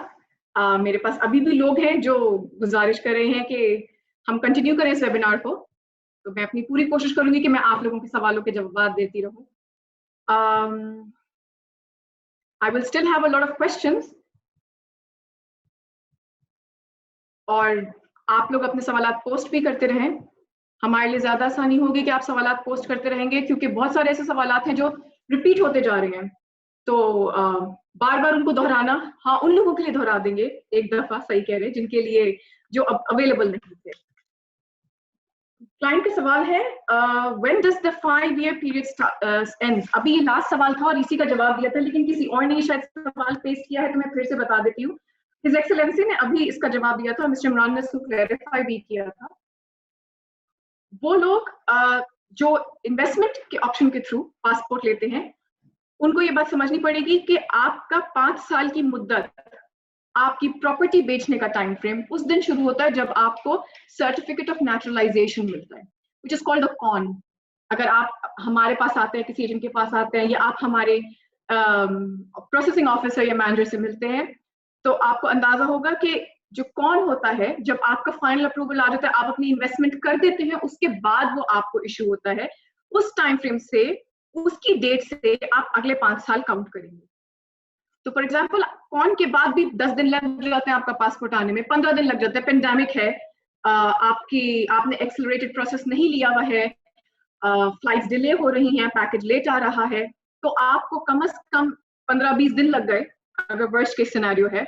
मेरे पास अभी भी लोग हैं जो गुजारिश कर रहे हैं कि हम कंटिन्यू करें इस वेबिनार को, तो मैं अपनी पूरी कोशिश करूंगी कि मैं आप लोगों के सवालों के जवाब देती रहूं. I will still have a lot of questions, और आप लोग अपने सवालात पोस्ट भी करते रहें. हमारे लिए ज्यादा आसानी होगी कि आप सवालात पोस्ट करते रहेंगे, क्योंकि बहुत सारे ऐसे सवालात हैं जो रिपीट होते जा रहे हैं, तो बार बार उनको दोहराना, हाँ उन लोगों के लिए दोहरा देंगे एक दफा, सही कह रहे हैं, जिनके लिए जो अब अवेलेबल नहीं थे. क्लाइंट का सवाल है when does the 5-year period ends. अभी ये लास्ट सवाल था और इसी का जवाब दिया था, लेकिन किसी और ने शायद सवाल पेश किया है, तो मैं फिर से बता देती हूँ. हिज एक्सेलेंसी ने अभी इसका जवाब दिया था, मिस्टर इमरान ने इसको क्लैरिफाई भी किया था. वो लोग जो इन्वेस्टमेंट के ऑप्शन के थ्रू पासपोर्ट लेते हैं, उनको ये बात समझनी पड़ेगी कि आपका 5 साल की मुद्दत, आपकी प्रॉपर्टी बेचने का टाइम फ्रेम उस दिन शुरू होता है जब आपको सर्टिफिकेट ऑफ नेचुरलाइजेशन मिलता है, which is called a con. अगर आप हमारे पास आते हैं, किसी एजेंट के पास आते हैं, या आप हमारे प्रोसेसिंग ऑफिसर या मैनेजर से मिलते हैं, तो आपको अंदाजा होगा कि जो कौन होता है, जब आपका फाइनल अप्रूवल आ जाता है, आप अपनी इन्वेस्टमेंट कर देते हैं, उसके बाद वो आपको इशू होता है. उस टाइम फ्रेम से, उसकी डेट से आप अगले 5 साल काउंट करेंगे. तो फॉर एग्जांपल कौन के बाद भी 10 दिन लग जाते हैं आपका पासपोर्ट आने में, 15 दिन लग जाते हैं, पेंडेमिक है, आपने एक्सेलरेटेड प्रोसेस नहीं लिया हुआ है, फ्लाइट्स डिले हो रही हैं, पैकेज लेट आ रहा है, तो आपको कम से कम 15-20 दिन लग गए अगर वर्स्ट केस सिनेरियो है.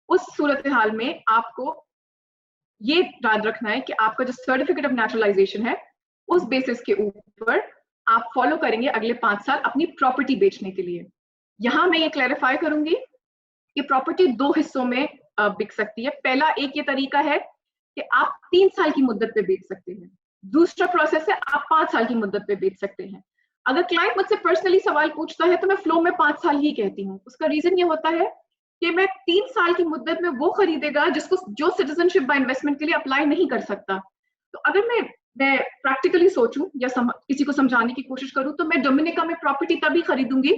उस सूरत हाल में आपको ये याद रखना है कि आपका जो सर्टिफिकेट ऑफ नेचुरलाइजेशन है, उस बेसिस के ऊपर आप फॉलो करेंगे अगले 5 साल अपनी प्रॉपर्टी बेचने के लिए. यहां मैं ये क्लैरिफाई करूंगी कि प्रॉपर्टी 2 हिस्सों में बिक सकती है. पहला एक ये तरीका है कि आप 3 साल की मुद्दत पे बेच सकते हैं. दूसरा प्रोसेस है आप 5 साल की मुद्दत पे बेच सकते हैं. अगर क्लाइंट मुझसे पर्सनली सवाल पूछता है तो मैं फ्लो में 5 साल ही कहती हूँ. उसका रीजन ये होता है कि मैं 3 साल की मुद्दत में वो खरीदेगा जो सिटीजनशिप बाय इन्वेस्टमेंट के लिए अप्लाई नहीं कर सकता. तो अगर मैं प्रैक्टिकली सोचूं या किसी को समझाने की कोशिश करूं, तो मैं डोमिनिका में प्रॉपर्टी तभी खरीदूंगी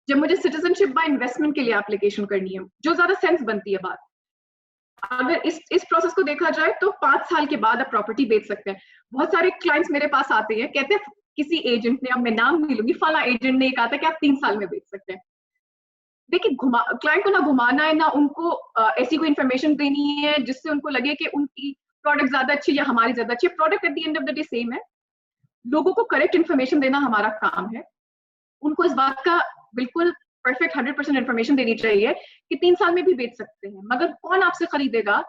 जब मुझे सिटीजनशिप बाय इन्वेस्टमेंट के लिए एप्लीकेशन करनी है, जो ज्यादा सेंस बनती है बात. अगर इस प्रोसेस को देखा जाए तो 5 साल के बाद आप प्रॉपर्टी बेच सकते हैं. बहुत सारे क्लाइंट्स मेरे पास आते हैं, कहते हैं किसी एजेंट ने, अब मैं नाम नहीं लूंगी, फला एजेंट ने कहा था कि आप 3 साल में बेच सकते हैं. देखिए, क्लाइंट को ना घुमाना है, ना उनको ऐसी कोई इन्फॉर्मेशन देनी है जिससे उनको लगे कि उनकी प्रोडक्ट ज्यादा अच्छी या हमारी ज्यादा अच्छी है. Product at the end of the day same है. लोगों को करेक्ट इन्फॉर्मेशन देना हमारा काम है. उनको इस बात का बिल्कुल परफेक्ट 100% इन्फॉर्मेशन देनी चाहिए कि 3 साल में भी बेच सकते हैं. मगर कौन आपसे खरीदेगा?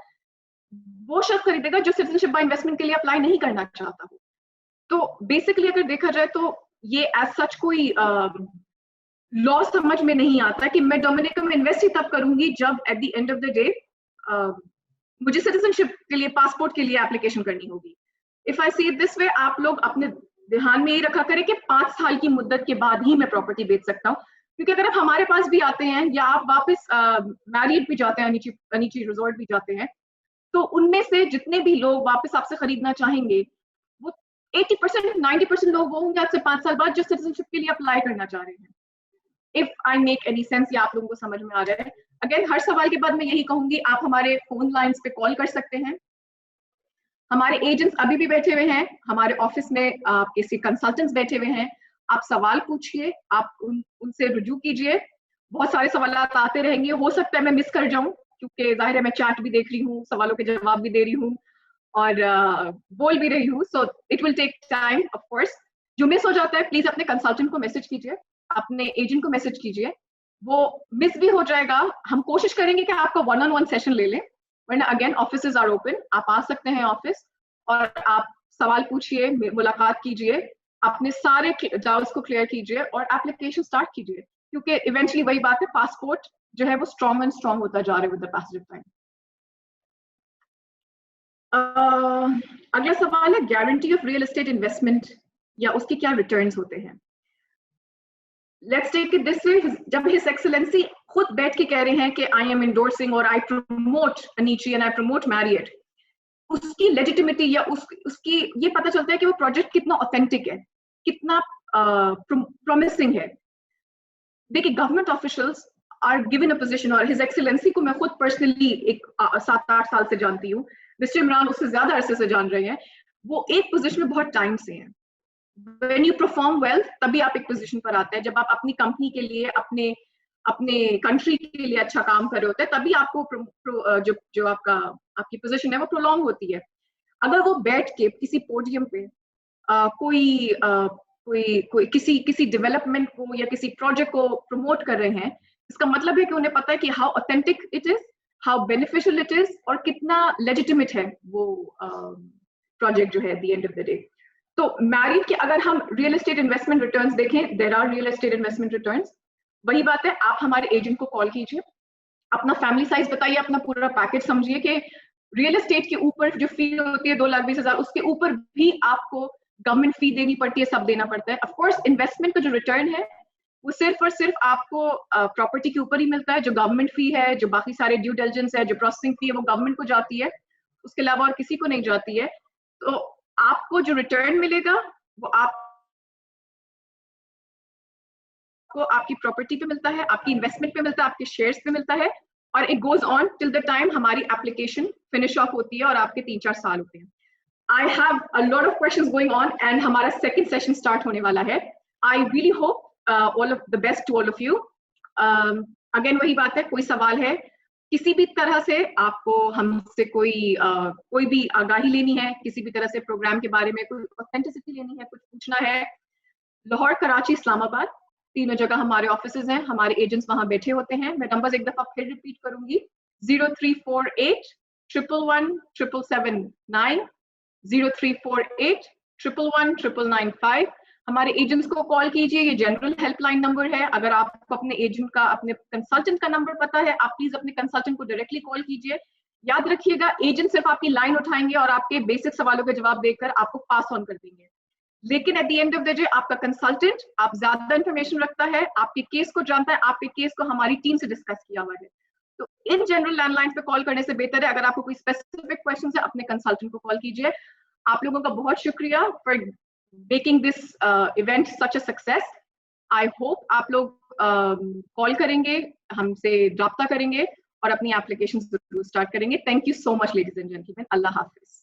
वो शख्स खरीदेगा जो सिटीजनशिप बाय इन्वेस्टमेंट के लिए अप्लाई नहीं करना चाहता हो. तो बेसिकली अगर देखा जाए तो ये एज सच कोई लॉ समझ में नहीं आता कि मैं डोमिनिका में इन्वेस्ट ही तब करूंगी जब eight the end of the day मुझे सिटीजनशिप के लिए, पासपोर्ट के लिए एप्लीकेशन करनी होगी. If I see it this वे, आप लोग अपने ध्यान में ये रखा करें कि 5 साल की मुद्दत के बाद ही मैं प्रॉपर्टी बेच सकता हूँ. क्योंकि अगर आप हमारे पास भी आते हैं या आप वापस मैरियट भी जाते हैं, अनीची रिजॉर्ट भी जाते हैं, तो उनमें से जितने भी लोग वापस आपसे खरीदना चाहेंगे वो 80% 90% लोग वो होंगे आज से 5 साल बाद जो सिटीजनशिप के लिए अप्लाई करना चाह रहे हैं। If I make any sense, या आप लोगों को समझ में आ रहा है। अगेन हर सवाल के बाद मैं यही कहूंगी, आप हमारे फोन लाइंस पे कॉल कर सकते हैं। हमारे एजेंट्स अभी भी बैठे हुए हैं, हमारे ऑफिस में किसी कंसल्टेंट्स बैठे हुए हैं। आप सवाल पूछिए, आप उनसे रुजू कीजिए। बहुत सारे सवाल आते रहेंगे, हो सकता है मैं मिस कर जाऊं, क्योंकि जाहिर है मैं चैट भी देख रही हूँ, सवालों के जवाब भी दे रही हूँ और बोल भी रही हूँ, so it will take time of course. जो मिस हो जाता है प्लीज अपने कंसल्टेंट को मैसेज कीजिए, अपने एजेंट को मैसेज कीजिए। वो मिस भी हो जाएगा, हम कोशिश करेंगे कि आपका 1-on-1 सेशन ले लें, वरना अगेन ऑफिसेज आर ओपन, आप आ सकते हैं ऑफिस और आप सवाल पूछिए, मुलाकात कीजिए, अपने सारे डाउट्स को क्लियर कीजिए और एप्लीकेशन स्टार्ट कीजिए, क्योंकि इवेंचुअली वही बात है, पासपोर्ट जो है वो स्ट्रॉन्ग एंड स्ट्रॉन्ग होता जा रहा है with the passage of time. अगला सवाल है guarantee of real estate investment या उसके क्या रिटर्न्स होते हैं। Let's take it this way, जब हिज एक्सेलेंसी खुद बैठ के कह रहे हैं कि आई एम एंडोर्सिंग और आई प्रमोट अनीची एंड आई प्रमोट मैरियट, उसकी लेजिटिमिटी या उसकी ये पता चलता है कि वो प्रोजेक्ट कितना ऑथेंटिक है, कितना प्रॉमिसिंग है। देखिए government officials are given a position, और हिज एक्सेलेंसी को मैं खुद पर्सनली एक 7-8 साल से जानती हूँ, मिस्टर इमरान उससे ज्यादा अरसे से जान रहे हैं। वो एक पोजीशन में बहुत टाइम से हैं। When you perform well, तभी आप एक पोजीशन पर आते हैं। जब आप अपनी कंपनी के लिए, अपने कंट्री के लिए अच्छा काम कर रहे होते हैं, तभी आपको जो आपकी पोजीशन है वो प्रोलॉन्ग होती है। अगर वो बैठ के किसी पोडियम पे कोई किसी डेवलपमेंट को या किसी प्रोजेक्ट को प्रमोट कर रहे हैं, इसका मतलब है कि उन्हें पता है कि how authentic it is, how beneficial it is और कितना लेजिटिमेट है वो प्रोजेक्ट जो है at the end of the day. तो मैरिड के अगर हम रियल एस्टेट इन्वेस्टमेंट रिटर्न्स देखें, there are real estate investment returns. वही बात है, आप हमारे एजेंट को कॉल कीजिए, अपना फैमिली साइज बताइए, अपना पूरा पैकेज समझिए कि रियल एस्टेट के ऊपर जो फी होती है 2,20,000, उसके ऊपर भी आपको गवर्नमेंट फी देनी पड़ती है, सब देना पड़ता है। ऑफ कोर्स इन्वेस्टमेंट का जो रिटर्न है वो सिर्फ और सिर्फ आपको प्रॉपर्टी के ऊपर ही मिलता है। जो गवर्नमेंट फी है, जो बाकी सारे ड्यू डिलिजेंस है, जो प्रोसेसिंग फी है, वो गवर्नमेंट को जाती है, उसके अलावा और किसी को नहीं जाती है। तो आपको जो रिटर्न मिलेगा वो आपको आपकी प्रॉपर्टी पे मिलता है, आपकी इन्वेस्टमेंट पे मिलता है, आपके शेयर्स पे मिलता है, और it goes on till the time हमारी एप्लीकेशन फिनिश ऑफ होती है और आपके 3-4 साल होते हैं। I have a lot of questions going on and हमारा सेकंड सेशन स्टार्ट होने वाला है। I really hope all of the best to all of you. Again वही बात है, कोई सवाल है, किसी भी तरह से आपको हमसे कोई भी आगाही लेनी है, किसी भी तरह से प्रोग्राम के बारे में कोई ऑथेंटिसिटी लेनी है, कुछ पूछना है, लाहौर, कराची, इस्लामाबाद, तीनों जगह हमारे ऑफिसेज हैं, हमारे एजेंट्स वहां बैठे होते हैं। मैं नंबर्स एक दफा फिर रिपीट करूंगी, 0348-111-779, 0348-111-995। हमारे एजेंट्स को कॉल कीजिए, ये जनरल हेल्पलाइन नंबर है। अगर आपको अपने एजेंट का, अपने कंसल्टेंट का नंबर पता है, आप प्लीज अपने कंसल्टेंट को डायरेक्टली कॉल कीजिए। याद रखिएगा, एजेंट सिर्फ आपकी लाइन उठाएंगे और आपके बेसिक सवालों के जवाब देकर आपको पास ऑन कर देंगे, लेकिन eight the end of the day आपका कंसल्टेंट आप ज्यादा इंफॉर्मेशन रखता है, आपके केस को जानता है, आपके केस को हमारी टीम से डिस्कस किया हुआ है। तो इन जनरल लैंडलाइन पे कॉल करने से बेहतर है अगर आपको कोई स्पेसिफिक क्वेश्चन है, अपने कंसल्टेंट को कॉल कीजिए। आप लोगों का बहुत शुक्रिया for making this event such a success. I hope आप लोग कॉल करेंगे, हमसे राब्ता करेंगे और अपनी एप्लीकेशन जरूर स्टार्ट करेंगे। Thank you so much ladies and gentleman. Allah Hafiz.